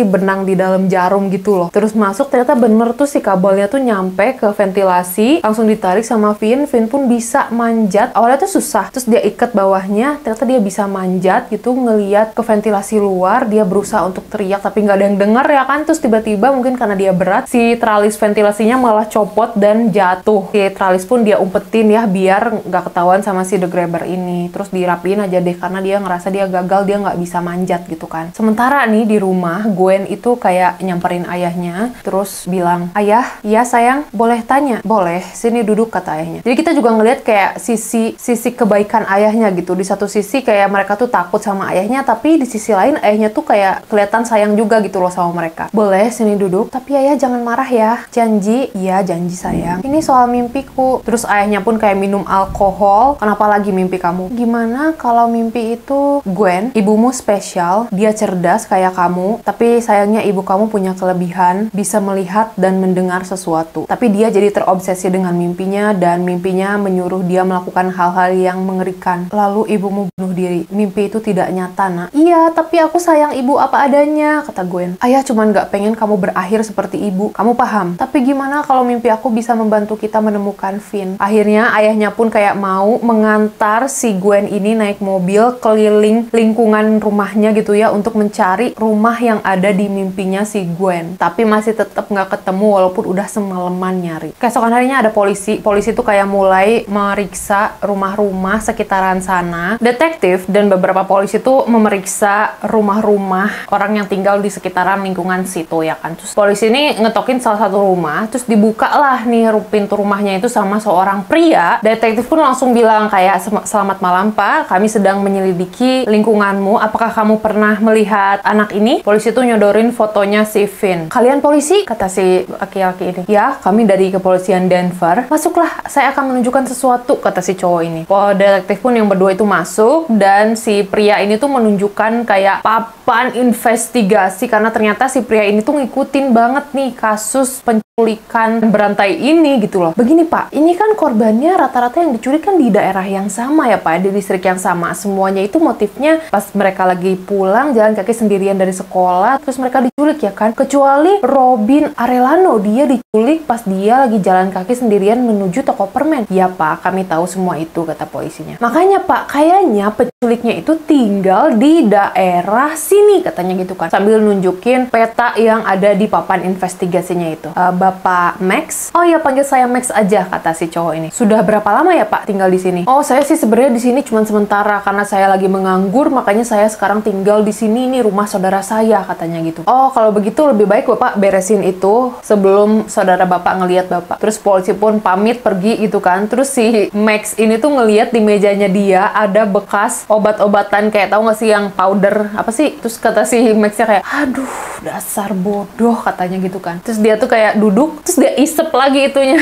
benang di dalam jarum gitu loh. Terus masuk, ternyata bener tuh si kabelnya tuh nyampe ke ventilasi. Langsung ditarik sama Finn. Finn pun bisa manjat. Awalnya tuh susah. Terus dia ikat bawahnya. Ternyata dia bisa manjat gitu, ngeliat ke ventilasi luar. Dia berusaha untuk teriak tapi nggak ada yang denger ya kan. Terus tiba-tiba mungkin karena dia dia berat, si tralis ventilasinya malah copot dan jatuh. Si tralis pun dia umpetin ya biar nggak ketahuan sama si The Grabber ini. Terus dirapiin aja deh karena dia ngerasa dia gagal, dia nggak bisa manjat gitu kan. Sementara nih di rumah, Gwen itu kayak nyamperin ayahnya, terus bilang, "Ayah, iya sayang, boleh tanya?" "Boleh, sini duduk," kata ayahnya. Jadi kita juga ngelihat kayak sisi kebaikan ayahnya gitu. Di satu sisi kayak mereka tuh takut sama ayahnya, tapi di sisi lain ayahnya tuh kayak kelihatan sayang juga gitu loh sama mereka. "Boleh, sini duduk, tapi ayah jangan marah ya. Janji?" "Iya, janji sayang. Ini soal mimpiku." Terus ayahnya pun kayak minum alkohol. "Kenapa lagi mimpi kamu?" "Gimana kalau mimpi itu, Gwen, ibumu spesial, dia cerdas kayak kamu, tapi sayangnya ibu kamu punya kelebihan, bisa melihat dan mendengar sesuatu. Tapi dia jadi terobsesi dengan mimpinya, dan mimpinya menyuruh dia melakukan hal-hal yang mengerikan. Lalu ibumu bunuh diri. Mimpi itu tidak nyata, nak." "Iya, tapi aku sayang ibu apa adanya," kata Gwen. "Ayah cuman gak pengen kamu berakhir seperti ibu. Kamu paham? Tapi gimana kalau mimpi aku bisa membantu kita menemukan Finn?" Akhirnya ayahnya pun kayak mau mengantar si Gwen ini naik mobil keliling lingkungan rumahnya gitu ya, untuk mencari rumah yang ada di mimpinya si Gwen. Tapi masih tetap nggak ketemu walaupun udah semalaman nyari. Keesokan harinya ada polisi. Polisi tuh kayak mulai meriksa rumah-rumah sekitaran sana. Detektif dan beberapa polisi tuh memeriksa rumah-rumah orang yang tinggal di sekitaran lingkungan situ ya kan. Terus polisi ini ngetokin salah satu rumah, terus dibuka lah nih pintu rumahnya itu sama seorang pria. Detektif pun langsung bilang kayak, "Selamat malam Pak, kami sedang menyelidiki lingkunganmu. Apakah kamu pernah melihat anak ini?" Polisi tuh nyodorin fotonya si Finn. "Kalian polisi?" kata si laki-laki ini. "Ya, kami dari kepolisian Denver." "Masuklah, saya akan menunjukkan sesuatu," kata si cowok ini. Detektif pun yang berdua itu masuk, dan si pria ini tuh menunjukkan kayak papan investigasi, karena ternyata si pria ini tuh ngikutin banget nih kasus penculikan berantai ini gitu loh. "Begini Pak, ini kan korbannya rata-rata yang diculik kan di daerah yang sama ya Pak, di distrik yang sama. Semuanya itu motifnya pas mereka lagi pulang jalan kaki sendirian dari sekolah, terus mereka diculik ya kan. Kecuali Robin Arellano, dia diculik pas dia lagi jalan kaki sendirian menuju toko permen." "Ya Pak, kami tahu semua itu," kata polisinya. "Makanya Pak, kayaknya penculiknya itu tinggal di daerah sini," katanya gitu kan, sambil nunjukin peta yang ada di papan investigasinya itu. "Bapak Max?" "Oh ya, panggil saya Max aja," kata si cowok ini. "Sudah berapa lama ya Pak tinggal di sini?" "Oh, saya sih sebenarnya di sini cuma sementara karena saya lagi menganggur, makanya saya sekarang tinggal di sini, ini rumah saudara saya," katanya gitu. "Oh, kalau begitu lebih baik Bapak beresin itu sebelum saudara Bapak ngelihat Bapak." Terus polisi pun pamit pergi gitu kan. Terus si Max ini tuh ngelihat di mejanya dia ada bekas obat-obatan, kayak tahu nggak sih yang powder apa sih? Terus kata si Maxnya kayak, "Aduh, dasar bodoh," katanya gitu kan. Terus dia tuh kayak duduk, terus dia isep lagi itunya.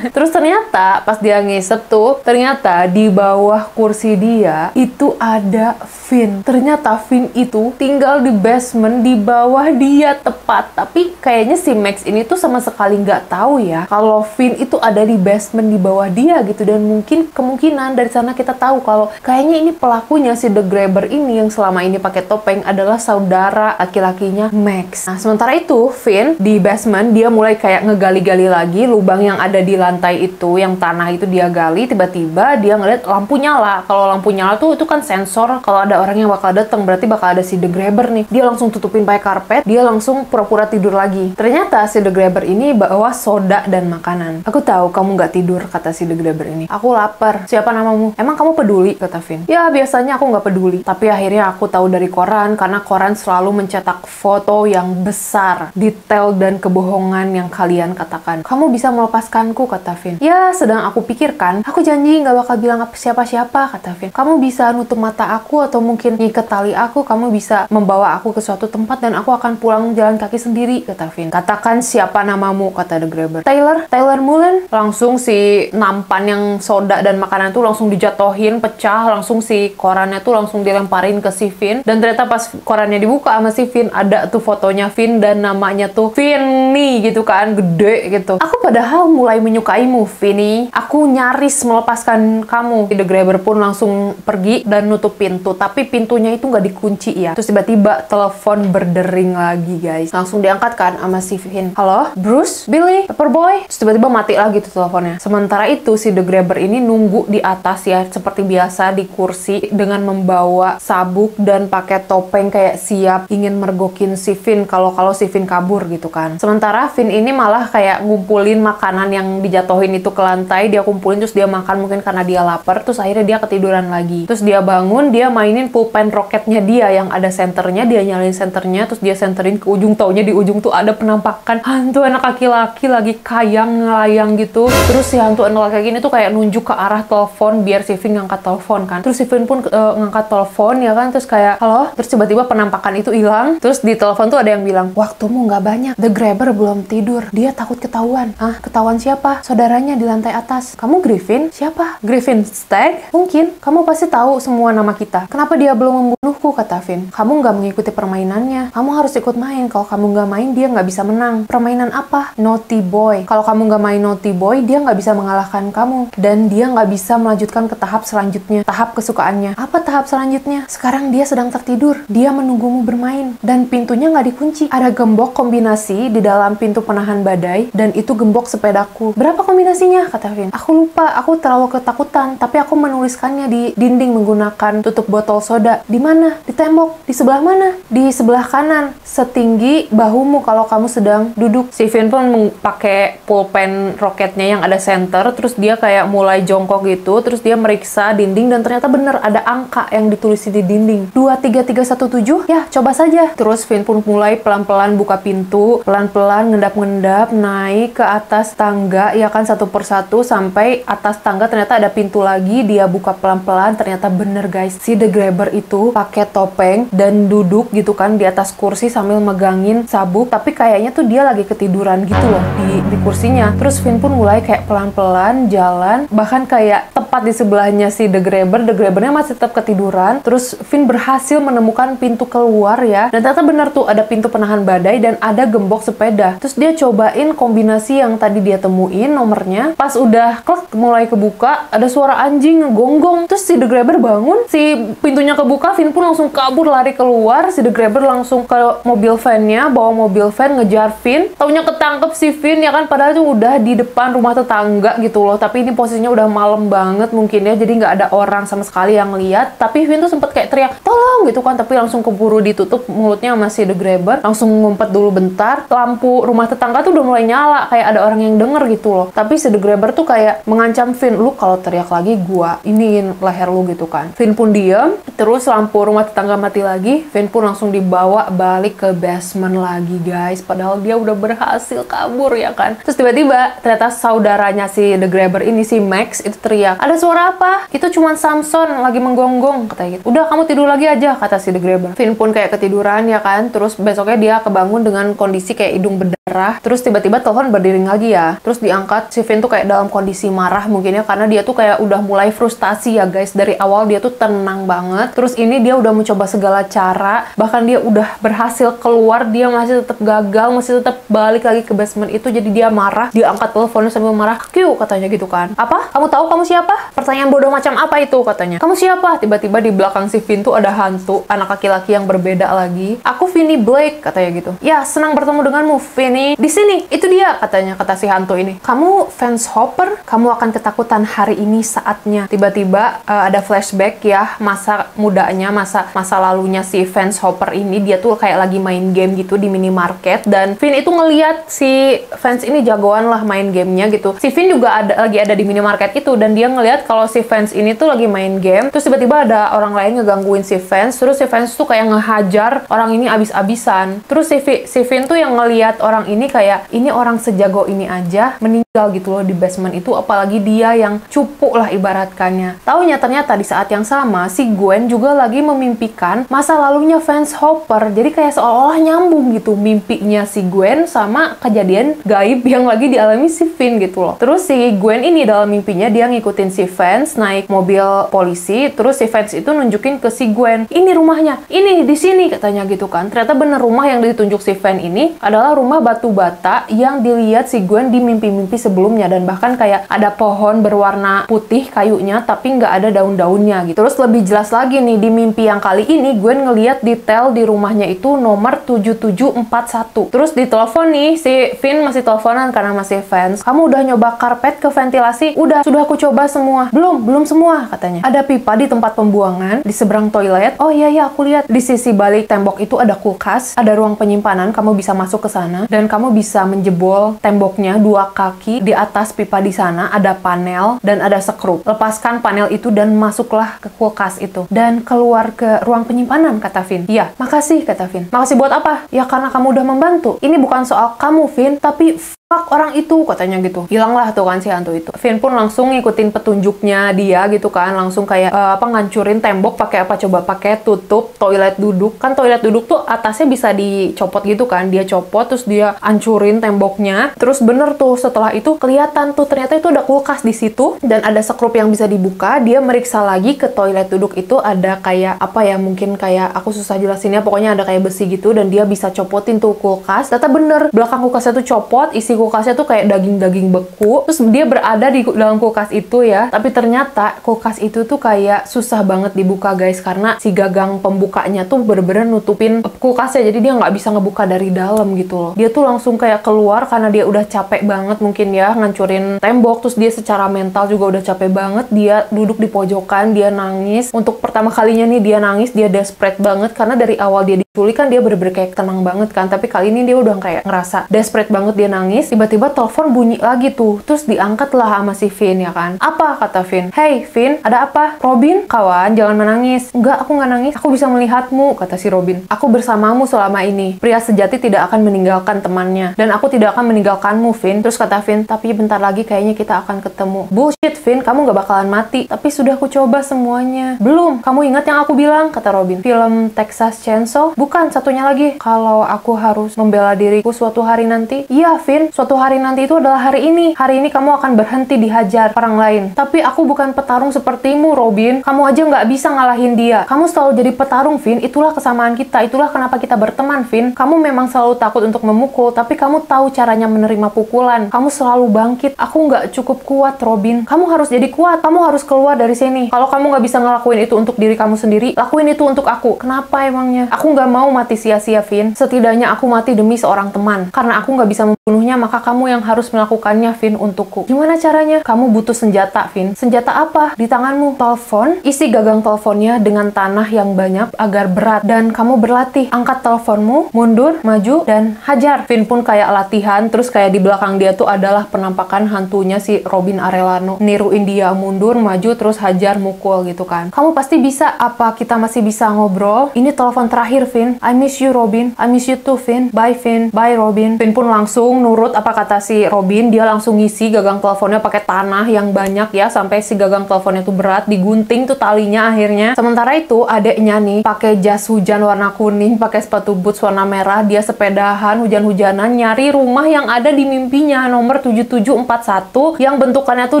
Terus ternyata pas dia ngisep tuh, ternyata di bawah kursi dia itu ada Finn. Ternyata Finn itu tinggal di basement di bawah dia tepat. Tapi kayaknya si Max ini tuh sama sekali nggak tahu ya kalau Finn itu ada di basement di bawah dia gitu. Dan mungkin kemungkinan dari sana kita tahu kalau kayaknya ini pelakunya si The Grabber ini yang selama ini pakai topeng adalah saudara laki-lakinya Max. Nah, sementara itu Finn di basement dia mulai kayak ngegali-gali lagi lubang yang ada di lantai itu, yang tanah itu dia gali. Tiba-tiba dia ngeliat lampu nyala. Kalau lampu nyala tuh itu kan sensor kalau ada orang yang bakal datang, berarti bakal ada si The Grabber nih. Dia langsung tutupin pakai karpet, dia langsung pura-pura tidur lagi. Ternyata si The Grabber ini bawa soda dan makanan. "Aku tahu kamu nggak tidur," kata si The Grabber ini. "Aku lapar." "Siapa namamu?" "Emang kamu peduli?" kata Finn. "Ya, biasanya aku nggak peduli. Tapi akhirnya aku tahu dari koran, karena koran selalu mencetak foto yang besar, detail dan kebohongan yang kalian katakan. Kamu bisa melepaskanku," kata Finn. "Ya, sedang aku pikirkan. Aku janji nggak bakal bilang siapa-siapa," kata Finn. "Kamu bisa nutup mata aku atau mungkin ngikat tali aku. Kamu bisa membawa aku ke suatu tempat dan aku akan pulang jalan kaki sendiri," kata Finn. "Katakan siapa namamu," kata The Grabber. Tyler Mullen." Langsung si nampan yang soda dan makanan tuh langsung dijatohin, pecah. Langsung si korannya tuh langsung dilemparin ke si Finn. Dan ternyata pas korannya dibuka sama si Finn, ada tuh fotonya Finn dan namanya tuh Finny gitu kan. kan, gede gitu. Aku padahal mulai menyukaimu, Vinny. Aku nyaris melepaskan kamu. Si The Grabber pun langsung pergi dan nutup pintu. Tapi pintunya itu nggak dikunci ya. Terus tiba-tiba telepon berdering lagi, guys. Langsung diangkat kan sama si Finn. Halo, Bruce, Billy, Paperboy. Terus tiba-tiba mati lagi tuh teleponnya. Sementara itu si The Grabber ini nunggu di atas ya, seperti biasa di kursi dengan membawa sabuk dan pakai topeng kayak siap ingin mergokin si Finn kalau si Finn kabur gitu kan. Sementara Finn ini malah kayak ngumpulin makanan yang dijatuhin itu ke lantai, dia kumpulin terus dia makan mungkin karena dia lapar, terus akhirnya dia ketiduran lagi. Terus dia bangun, dia mainin pulpen roketnya dia yang ada senternya, dia nyalain senternya, terus dia senterin ke ujung, taunya di ujung tuh ada penampakan hantu anak laki-laki lagi kayang ngelayang gitu. Terus si hantu anak laki-laki ini tuh kayak nunjuk ke arah telepon biar si Finn ngangkat telepon kan. Terus si Finn pun ngangkat telepon ya kan, terus kayak halo, terus tiba-tiba penampakan itu hilang. Terus di telepon tuh ada yang bilang, waktumu nggak banyak, The Grabber belum tidur, dia takut ketahuan. Ah, ketahuan siapa? Saudaranya di lantai atas. Kamu Griffin? Siapa? Griffin Stag? Mungkin. Kamu pasti tahu semua nama kita. Kenapa dia belum membunuhku, kata Finn. Kamu nggak mengikuti permainannya. Kamu harus ikut main. Kalau kamu nggak main, dia nggak bisa menang. Permainan apa? Naughty Boy. Kalau kamu nggak main Naughty Boy, dia nggak bisa mengalahkan kamu. Dan dia nggak bisa melanjutkan ke tahap selanjutnya. Tahap kesukaannya. Apa tahap selanjutnya? Sekarang dia sedang tertidur. Dia menunggumu bermain. Dan pintunya nggak dikunci. Ada gembok kombinasi di dalam pintu penahan badai. Dan itu gembok sepedaku. Berapa kombinasinya? Kata Finn. Aku lupa. Aku terlalu ketakutan. Tapi aku menuliskannya di dinding menggunakan tutup botol soda. Di mana? Di tembok. Di sebelah mana? Di sebelah kanan. Setinggi bahumu kalau kamu sedang duduk. Si Finn pun pakai pulpen roketnya yang ada center. Terus dia kayak mulai jongkok gitu. Terus dia meriksa dinding dan ternyata bener ada angka yang ditulis di dinding. 23317. Ya, coba saja. Terus Finn pun mulai pelan-pelan buka pintu. Pelan-pelan ngendap-ngendap naik ke atas tangga ya kan, satu persatu sampai atas tangga ternyata ada pintu lagi. Dia buka pelan-pelan, ternyata bener guys, si The Grabber itu pakai topeng dan duduk gitu kan di atas kursi sambil megangin sabuk, tapi kayaknya tuh dia lagi ketiduran gitu loh di kursinya. Terus Finn pun mulai kayak pelan-pelan jalan, bahkan kayak tepat di sebelahnya si The Grabber. The Grabbernya masih tetap ketiduran. Terus Finn berhasil menemukan pintu keluar ya, dan ternyata bener tuh ada pintu penahan badai dan ada gembok sepeda. Terus dia cobain kombinasi yang tadi dia temuin nomornya. Pas udah klik mulai kebuka, ada suara anjing ngegonggong. Terus si The Grabber bangun, si pintunya kebuka, Finn pun langsung kabur lari keluar. Si The Grabber langsung ke mobil van-nya, bawa mobil van ngejar Finn. Taunya ketangkep si Finn ya kan, padahal tuh udah di depan rumah tetangga gitu loh. Tapi ini posisinya udah malam banget mungkin ya, jadi nggak ada orang sama sekali yang lihat. Tapi Finn tuh sempet kayak teriak tolong gitu kan, tapi langsung keburu ditutup mulutnya sama si The Grabber. Langsung ngumpet dulu bentar. Lampu rumah tetangga tuh udah mulai nyala, kayak ada orang yang denger gitu loh. Tapi si The Grabber tuh kayak mengancam Finn, lu kalau teriak lagi gua iniin leher lu gitu kan. Finn pun diem. Terus lampu rumah tetangga mati lagi. Finn pun langsung dibawa balik ke basement lagi guys, padahal dia udah berhasil kabur ya kan. Terus tiba-tiba ternyata saudaranya si The Grabber ini, si Max, itu teriak, ada suara apa? Itu cuma Samson lagi menggonggong, katanya gitu. Udah kamu tidur lagi aja, kata si The Grabber. Finn pun kayak ketiduran ya kan. Terus besoknya dia kebangun dengan kondisi kayak hidung berdarah. Terus tiba-tiba telepon berdering lagi ya. Terus diangkat. Si Finn tuh kayak dalam kondisi marah mungkin ya, karena dia tuh kayak udah mulai frustasi ya guys. Dari awal dia tuh tenang banget. Terus ini dia udah mencoba segala cara. Bahkan dia udah berhasil keluar, dia masih tetap gagal, masih tetap balik lagi ke basement itu. Jadi dia marah. Dia angkat teleponnya sambil marah. Q, katanya gitu kan. Apa? Kamu tahu kamu siapa? Pertanyaan bodoh macam apa itu, katanya. Kamu siapa? Tiba-tiba di belakang si Finn tuh ada hantu, anak laki-laki yang berbeda lagi. Aku Vinny Blake, katanya gitu. Ya, senang bertemu denganmu, Vinny. Di sini, itu dia, katanya, kata si hantu ini. Kamu fans Hopper? Kamu akan ketakutan hari ini saatnya. Tiba-tiba ada flashback ya, masa mudanya, masa lalunya si fans Hopper ini. Dia tuh kayak lagi main game gitu di minimarket, dan Finn itu ngeliat si fans ini jagoan lah main gamenya gitu. Si Finn juga lagi ada di minimarket itu, dan dia ngeliat kalau si fans ini tuh lagi main game. Terus tiba-tiba ada orang lain ngegangguin si fans. Terus si fans tuh kayak ngehajar orang ini abis-abisan. Terus si Finn tuh yang ngeliat orang ini kayak, ini orang sejago ini aja meninggal gitu loh di basement itu, apalagi dia yang cupu lah ibaratkannya. Taunya ternyata di saat yang sama si Gwen juga lagi memimpikan masa lalunya fans Hopper. Jadi kayak seolah-olah nyambung gitu mimpinya si Gwen sama kejadian gaib yang lagi dialami si Finn gitu loh. Terus si Gwen ini dalam mimpinya dia ngikutin si fans naik mobil polisi. Terus si fans itu nunjukin ke si Gwen, ini rumahnya, ini di sini, katanya gitu kan. Ternyata bener rumah yang ditunjuk si Fans ini adalah rumah batu batu bata yang dilihat si Gwen di mimpi-mimpi sebelumnya, dan bahkan kayak ada pohon berwarna putih kayunya tapi nggak ada daun-daunnya gitu. Terus lebih jelas lagi nih, di mimpi yang kali ini Gwen ngelihat detail di rumahnya itu nomor 7741. Terus ditelepon nih, si Finn masih teleponan karena masih fans. Kamu udah nyoba karpet ke ventilasi? Udah, sudah aku coba semua. Belum semua katanya. Ada pipa di tempat pembuangan di seberang toilet. Oh iya aku lihat di sisi balik tembok itu ada kulkas, ada ruang penyimpanan, kamu bisa masuk ke sana dan kamu bisa menjebol temboknya 2 kaki. Di atas pipa di sana ada panel dan ada sekrup. Lepaskan panel itu dan masuklah ke kulkas itu dan keluar ke ruang penyimpanan, kata Finn. Iya, makasih, kata Finn. Makasih buat apa? Ya karena kamu udah membantu. Ini bukan soal kamu, Finn, tapi fuck orang itu, katanya gitu. Hilanglah tuh kan si hantu itu. Finn pun langsung ngikutin petunjuknya dia gitu kan, langsung kayak ngancurin tembok pakai apa coba, pakai tutup toilet duduk. Kan toilet duduk tuh atasnya bisa dicopot gitu kan, dia copot terus dia hancurin temboknya. Terus bener tuh, setelah itu kelihatan tuh ternyata itu ada kulkas di situ dan ada sekrup yang bisa dibuka. Dia meriksa lagi ke toilet duduk itu, ada kayak apa ya, mungkin kayak aku susah jelasinnya, pokoknya ada kayak besi gitu dan dia bisa copotin tuh kulkas. Ternyata bener, belakang kulkasnya tuh copot, isi kulkasnya tuh kayak daging-daging beku. Terus dia berada di dalam kulkas itu ya, tapi ternyata kulkas itu tuh kayak susah banget dibuka guys, karena si gagang pembukanya tuh bener-bener nutupin kulkasnya, jadi dia nggak bisa ngebuka dari dalam gitu loh. Dia tuh langsung kayak keluar karena dia udah capek banget mungkin ya ngancurin tembok, terus dia secara mental juga udah capek banget. Dia duduk di pojokan, dia nangis. Untuk pertama kalinya nih dia nangis, dia desperate banget karena dari awal dia diculik kan dia bener-bener kayak tenang banget kan, tapi kali ini dia udah kayak ngerasa desperate banget, dia nangis. Tiba-tiba telepon bunyi lagi tuh, terus diangkat lah sama si Finn ya kan. Apa, kata Finn. Hey Finn, ada apa? Robin, kawan, jangan menangis. Enggak, aku nggak nangis, aku bisa melihatmu, kata si Robin. Aku bersamamu selama ini. Pria sejati tidak akan meninggalkan temannya, dan aku tidak akan meninggalkanmu, Finn. Terus kata Finn, tapi bentar lagi kayaknya kita akan ketemu. Bullshit Finn, kamu nggak bakalan mati. Tapi sudah aku coba semuanya. Belum, kamu ingat yang aku bilang, kata Robin. Film Texas Chainsaw? Bukan, satunya lagi. Kalau aku harus membela diriku suatu hari nanti. Iya Finn, suatu hari nanti itu adalah hari ini. Hari ini kamu akan berhenti dihajar orang lain. Tapi aku bukan petarung sepertimu, Robin. Kamu aja nggak bisa ngalahin dia. Kamu selalu jadi petarung, Finn. Itulah kesamaan kita. Itulah kenapa kita berteman, Finn. Kamu memang selalu takut untuk memukul, tapi kamu tahu caranya menerima pukulan. Kamu selalu bangkit. Aku nggak cukup kuat, Robin. Kamu harus jadi kuat. Kamu harus keluar dari sini. Kalau kamu nggak bisa ngelakuin itu untuk diri kamu sendiri, lakuin itu untuk aku. Kenapa emangnya? Aku nggak mau mati sia-sia, Finn. Setidaknya aku mati demi seorang teman. Karena aku nggak bisa membunuhnya, maka kamu yang harus melakukannya, Finn, untukku. Gimana caranya? Kamu butuh senjata, Finn. Senjata apa? Di tanganmu. Telepon. Isi gagang teleponnya dengan tanah yang banyak agar berat. Dan kamu berlatih. Angkat teleponmu, mundur, maju, dan hajar. Finn pun kayak latihan. Terus kayak di belakang dia tuh adalah penampakan hantunya si Robin Arellano. Niruin dia mundur, maju, terus hajar, mukul gitu kan. Kamu pasti bisa. Apa kita masih bisa ngobrol? Ini telepon terakhir, Finn. I miss you, Robin. I miss you too, Finn. Bye, Finn. Bye, Robin. Finn pun langsung nurut apa kata si Robin. Dia langsung ngisi gagang teleponnya pakai tanah yang banyak ya, sampai si gagang teleponnya tuh berat, digunting tuh talinya akhirnya. Sementara itu adeknya nih pakai jas hujan warna kuning, pakai sepatu boots warna merah, dia sepedahan hujan-hujanan nyari rumah yang ada di mimpinya, nomor 7741, yang bentukannya tuh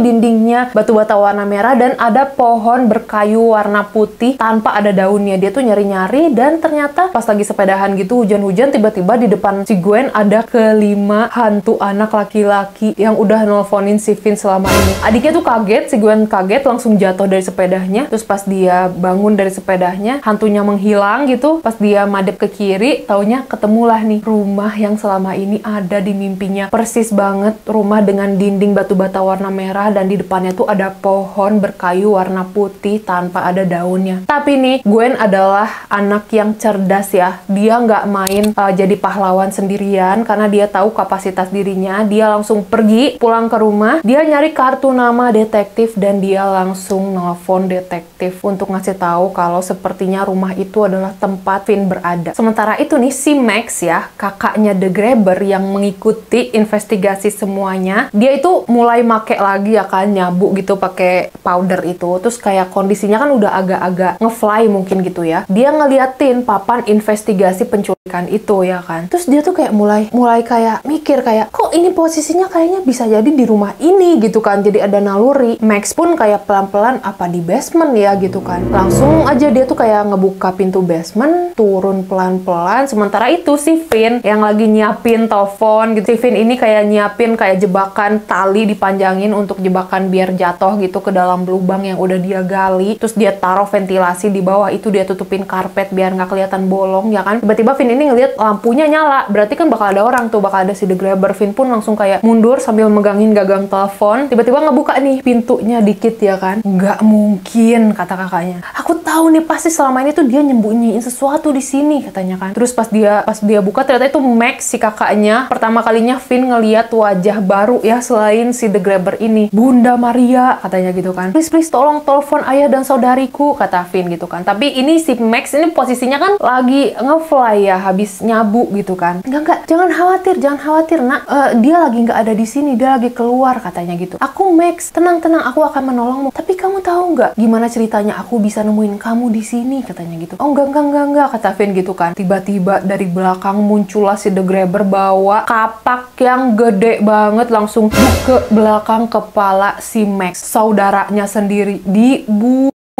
dindingnya batu bata warna merah dan ada pohon berkayu warna putih tanpa ada daunnya. Dia tuh nyari-nyari dan ternyata pas lagi sepedahan gitu hujan-hujan, tiba-tiba di depan si Gwen ada kelima hantu anak laki-laki yang udah nelfonin si Finn selama ini. Adiknya tuh kaget, si Gwen kaget, langsung jatuh dari sepedanya. Terus pas dia bangun dari sepedanya, hantunya menghilang gitu. Pas dia madep ke kiri, taunya ketemulah nih rumah yang selama ini ada di mimpinya. Persis banget, rumah dengan dinding batu bata warna merah dan di depannya tuh ada pohon berkayu warna putih tanpa ada daunnya. Tapi nih, Gwen adalah anak yang cerdas ya. Dia nggak main jadi pahlawan sendirian karena dia tahu kapasitas dirinya. Dia langsung pergi pulang ke rumah, dia nyari kartu nama detektif dan dia langsung nelfon detektif untuk ngasih tahu kalau sepertinya rumah itu adalah tempat Finn berada. Sementara itu nih si Max ya, kakaknya The Grabber yang mengikuti investigasi semuanya, dia itu mulai make lagi ya kan, nyabu gitu pakai powder itu. Terus kayak kondisinya kan udah agak-agak ngefly mungkin gitu ya. Dia ngeliatin papan investigasi penculikan itu ya kan. Terus dia tuh kayak mulai kayak mikir kayak, kok ini posisinya kayaknya bisa jadi di rumah ini gitu kan. Jadi ada naluri. Max pun kayak pelan-pelan, apa di basement ya gitu kan. Langsung aja dia tuh kayak ngebuka pintu basement, turun pelan-pelan. Sementara itu si Finn yang lagi nyiapin telepon gitu. Si Finn ini kayak nyiapin kayak jebakan tali dipanjangin untuk jebakan biar jatuh gitu ke dalam lubang yang udah dia gali. Terus dia taruh ventilasi di bawah itu, dia tutupin karpet biar nggak kelihatan bolong ya kan. Tiba-tiba Finn ini ngeliat lampunya nyala, berarti kan bakal ada orang tuh, bakal ada si The Grabber. Finn pun langsung kayak mundur sambil megangin gagang telepon. Tiba-tiba ngebuka nih pintunya dikit ya kan. Nggak mungkin, kata kakaknya. Aku tahu nih pasti selama ini tuh dia nyembunyiin sesuatu di sini, katanya kan. Terus pas dia buka ternyata itu Max, si kakaknya. Pertama kalinya Finn ngeliat wajah baru ya selain si The Grabber ini. Bunda Maria, katanya gitu kan. Please tolong telepon ayah dan saudariku, kata Finn gitu kan. Tapi ini si Max ini posisinya kan lagi nge-fly ya, habis nyabu gitu kan. Enggak, jangan khawatir nak, dia lagi nggak ada di sini, dia lagi keluar, katanya gitu. Aku Max, tenang, aku akan menolongmu. Tapi kamu tahu nggak gimana ceritanya aku bisa nemuin kamu di sini, katanya gitu. Oh enggak, kata Finn gitu kan. Tiba-tiba dari belakang muncullah si The Grabber bawa kapak yang gede banget, langsung ke belakang kepala si Max, saudaranya sendiri,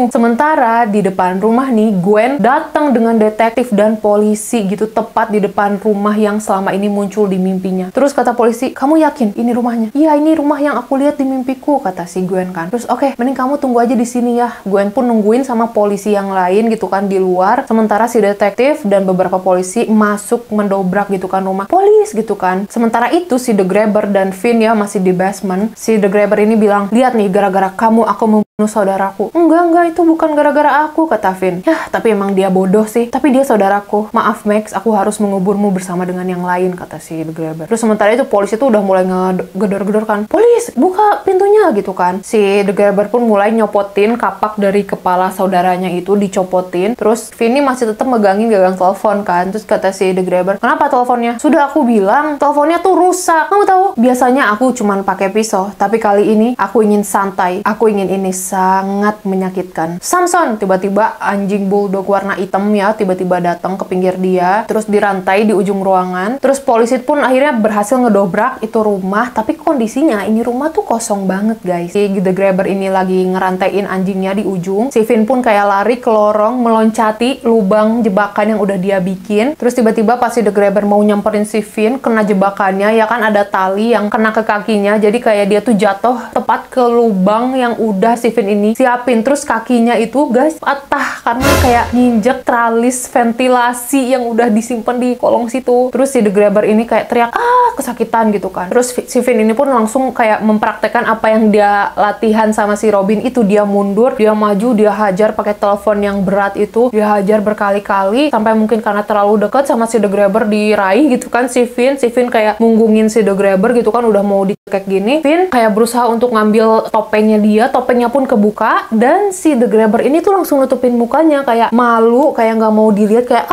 Sementara di depan rumah nih, Gwen datang dengan detektif dan polisi gitu, tepat di depan rumah yang selama ini muncul di mimpinya. Terus kata polisi, kamu yakin ini rumahnya? Iya, ini rumah yang aku lihat di mimpiku, kata si Gwen kan. Terus oke, mending kamu tunggu aja di sini ya. Gwen pun nungguin sama polisi yang lain gitu kan di luar. Sementara si detektif dan beberapa polisi masuk mendobrak gitu kan rumah. Polis gitu kan. Sementara itu si The Grabber dan Finn ya masih di basement. Si The Grabber ini bilang, lihat nih, gara-gara kamu aku membunuh saudaraku. Enggak, itu bukan gara-gara aku, kata Finn. Yah, tapi emang dia bodoh sih. Tapi dia saudaraku. Maaf Max, aku harus menguburmu bersama dengan yang lain, kata si The Grabber. Terus sementara itu polisi tuh udah mulai ngegedor-gedor kan. Polis, buka pintunya gitu kan. Si The Grabber pun mulai nyopotin kapak dari kepala saudaranya itu, dicopotin. Terus Finn ini masih tetap megangin gagang telepon kan. Terus kata si The Grabber, kenapa teleponnya? Sudah aku bilang, teleponnya tuh rusak. Kamu tahu, biasanya aku cuman pakai pisau, tapi kali ini aku ingin santai. Aku ingin ini sangat menyakitkan. Samson, tiba-tiba anjing bulldog warna hitam ya tiba-tiba datang ke pinggir dia, terus dirantai di ujung ruangan. Terus polisi pun akhirnya berhasil ngedobrak itu rumah, tapi kondisinya ini rumah tuh kosong banget guys. Si The Grabber ini lagi ngerantain anjingnya di ujung. Si Finn pun kayak lari ke lorong, meloncati lubang jebakan yang udah dia bikin. Terus tiba-tiba pas si The Grabber mau nyamperin si Finn, kena jebakannya ya kan, ada tali yang kena ke kakinya, jadi kayak dia tuh jatuh tepat ke lubang yang udah si Finn ini siapin. Terus kakinya itu guys patah karena kayak nginjek tralis ventilasi yang udah disimpan di kolong situ. Terus si The Grabber ini kayak teriak kesakitan gitu kan. Terus si Finn ini pun langsung kayak mempraktekkan apa yang dia latihan sama si Robin itu. Dia mundur, dia maju, dia hajar pakai telepon yang berat itu, dia hajar berkali-kali sampai mungkin karena terlalu dekat sama si The Grabber diraih gitu kan si Finn kayak munggungin si The Grabber gitu kan, udah mau dicekek gini. Finn kayak berusaha untuk ngambil topengnya dia, topengnya pun kebuka dan si The Grabber ini tuh langsung nutupin mukanya kayak malu, kayak nggak mau dilihat, kayak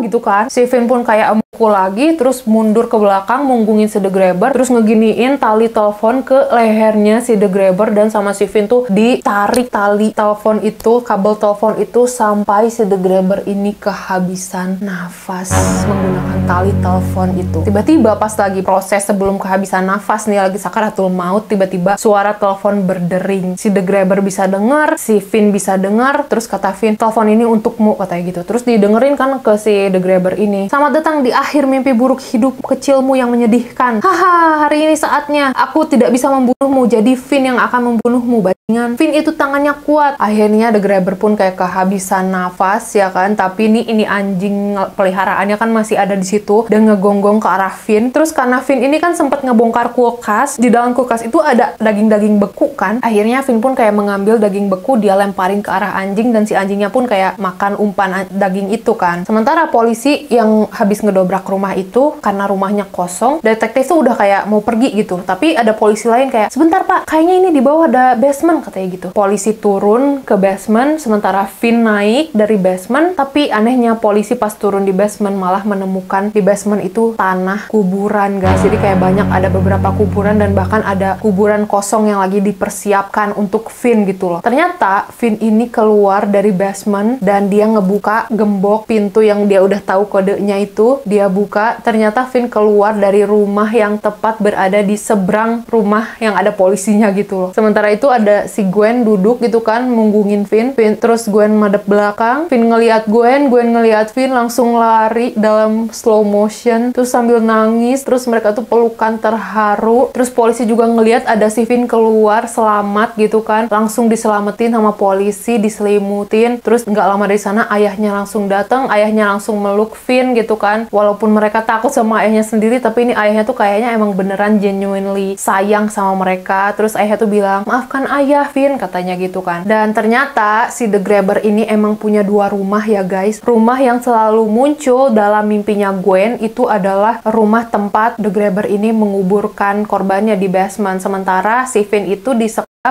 gitu kan. Si Finn pun kayak mukul lagi, terus mundur ke belakang munggungin si The Grabber, terus ngeginiin tali telepon ke lehernya si The Grabber, dan sama si Finn tuh ditarik tali telepon itu, kabel telepon itu sampai si The Grabber ini kehabisan nafas menggunakan tali telepon itu. Tiba-tiba pas lagi proses sebelum kehabisan nafas nih, lagi sakaratul maut, tiba-tiba suara telepon berdering. Si The Grabber bisa dengar, si Finn bisa dengar. Terus kata Finn, telepon ini untukmu, katanya gitu. Terus didengerin kan ke si The Grabber ini. Selamat datang di akhir mimpi buruk hidup kecilmu yang menyedihkan. Haha, hari ini saatnya. Aku tidak bisa membunuhmu, jadi Finn yang akan membunuhmu, bajingan. Finn itu tangannya kuat. Akhirnya The Grabber pun kayak kehabisan nafas ya kan. Tapi ini anjing peliharaannya kan masih ada di situ dan ngegonggong ke arah Finn. Terus karena Finn ini kan sempat ngebongkar kulkas, di dalam kulkas itu ada daging-daging beku kan. Akhirnya Finn pun kayak mengambil daging beku, dia lemparin ke arah anjing, dan si anjingnya pun kayak makan umpan daging itu kan. Sementara polisi yang habis ngedobrak rumah itu, karena rumahnya kosong, detektif tuh udah kayak mau pergi gitu. Tapi ada polisi lain kayak, sebentar pak, kayaknya ini di bawah ada basement, katanya gitu. Polisi turun ke basement, sementara Finn naik dari basement. Tapi anehnya polisi pas turun di basement malah menemukan di basement itu tanah kuburan guys. Jadi kayak banyak, ada beberapa kuburan, dan bahkan ada kuburan kosong yang lagi dipersiapkan untuk Finn gitu loh. Ternyata Finn ini keluar dari basement dan dia ngebuka gembok pintu yang dia udah tahu kodenya itu. Dia dia buka, ternyata Finn keluar dari rumah yang tepat berada di seberang rumah yang ada polisinya gitu loh. Sementara itu ada si Gwen duduk gitu kan, munggungin Finn, terus Gwen madep belakang, Finn ngeliat Gwen ngeliat Finn, langsung lari dalam slow motion, terus sambil nangis, terus mereka tuh pelukan terharu, terus polisi juga ngeliat ada si Finn keluar selamat gitu kan, langsung diselamatin sama polisi, diselimutin, terus nggak lama dari sana ayahnya langsung datang, ayahnya langsung meluk Finn gitu kan, walaupun mereka takut sama ayahnya sendiri, tapi ini ayahnya tuh kayaknya emang beneran genuinely sayang sama mereka. Terus ayahnya tuh bilang, maafkan ayah Finn, katanya gitu kan. Dan ternyata si The Grabber ini emang punya dua rumah ya guys. Rumah yang selalu muncul dalam mimpinya Gwen itu adalah rumah tempat The Grabber ini menguburkan korbannya di basement, sementara si Finn itu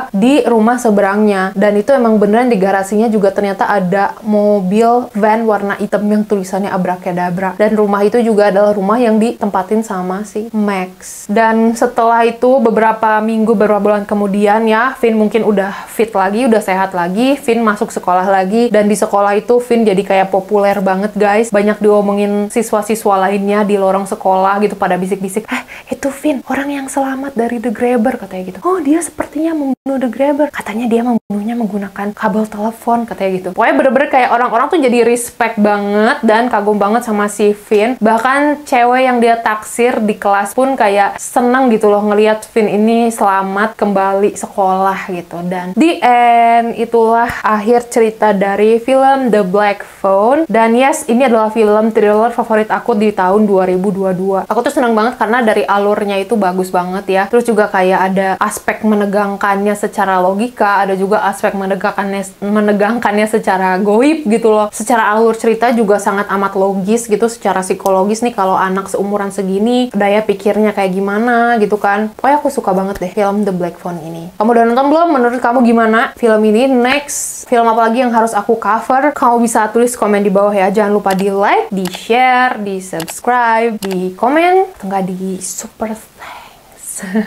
di rumah seberangnya. Dan itu emang beneran di garasinya juga ternyata ada mobil van warna hitam yang tulisannya Abracadabra. Dan rumah itu juga adalah rumah yang ditempatin sama si Max. Dan setelah itu beberapa minggu, beberapa bulan kemudian ya, Finn mungkin udah fit lagi, udah sehat lagi, Finn masuk sekolah lagi. Dan di sekolah itu Finn jadi kayak populer banget guys. Banyak diomongin siswa-siswa lainnya di lorong sekolah gitu, pada bisik-bisik, itu Finn, orang yang selamat dari The Grabber, katanya gitu. Oh, dia sepertinya membunuh The Grabber. Katanya dia membunuhnya menggunakan kabel telepon, katanya gitu. Pokoknya bener-bener kayak orang-orang tuh jadi respect banget dan kagum banget sama si Finn. Bahkan cewek yang dia taksir di kelas pun kayak seneng gitu loh ngelihat Finn ini selamat kembali sekolah gitu. Dan the end, itulah akhir cerita dari film The Black Phone. Dan yes, ini adalah film thriller favorit aku di tahun 2022. Aku tuh seneng banget karena dari alurnya itu bagus banget ya. Terus juga kayak ada aspek menegangkannya secara logika, ada juga aspek menegangkannya secara goib gitu loh. Secara alur cerita juga sangat amat logis gitu, secara psikologis nih kalau anak seumuran segini daya pikirnya kayak gimana gitu kan. Pokoknya aku suka banget deh film The Black Phone ini. Kamu udah nonton belum? Menurut kamu gimana film ini? Next film apa lagi yang harus aku cover? Kamu bisa tulis komen di bawah ya. Jangan lupa di like, di share, di subscribe, di komen, enggak di super thanks.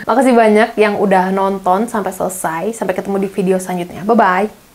Makasih banyak yang udah nonton sampai selesai. Sampai ketemu di video selanjutnya. Bye-bye!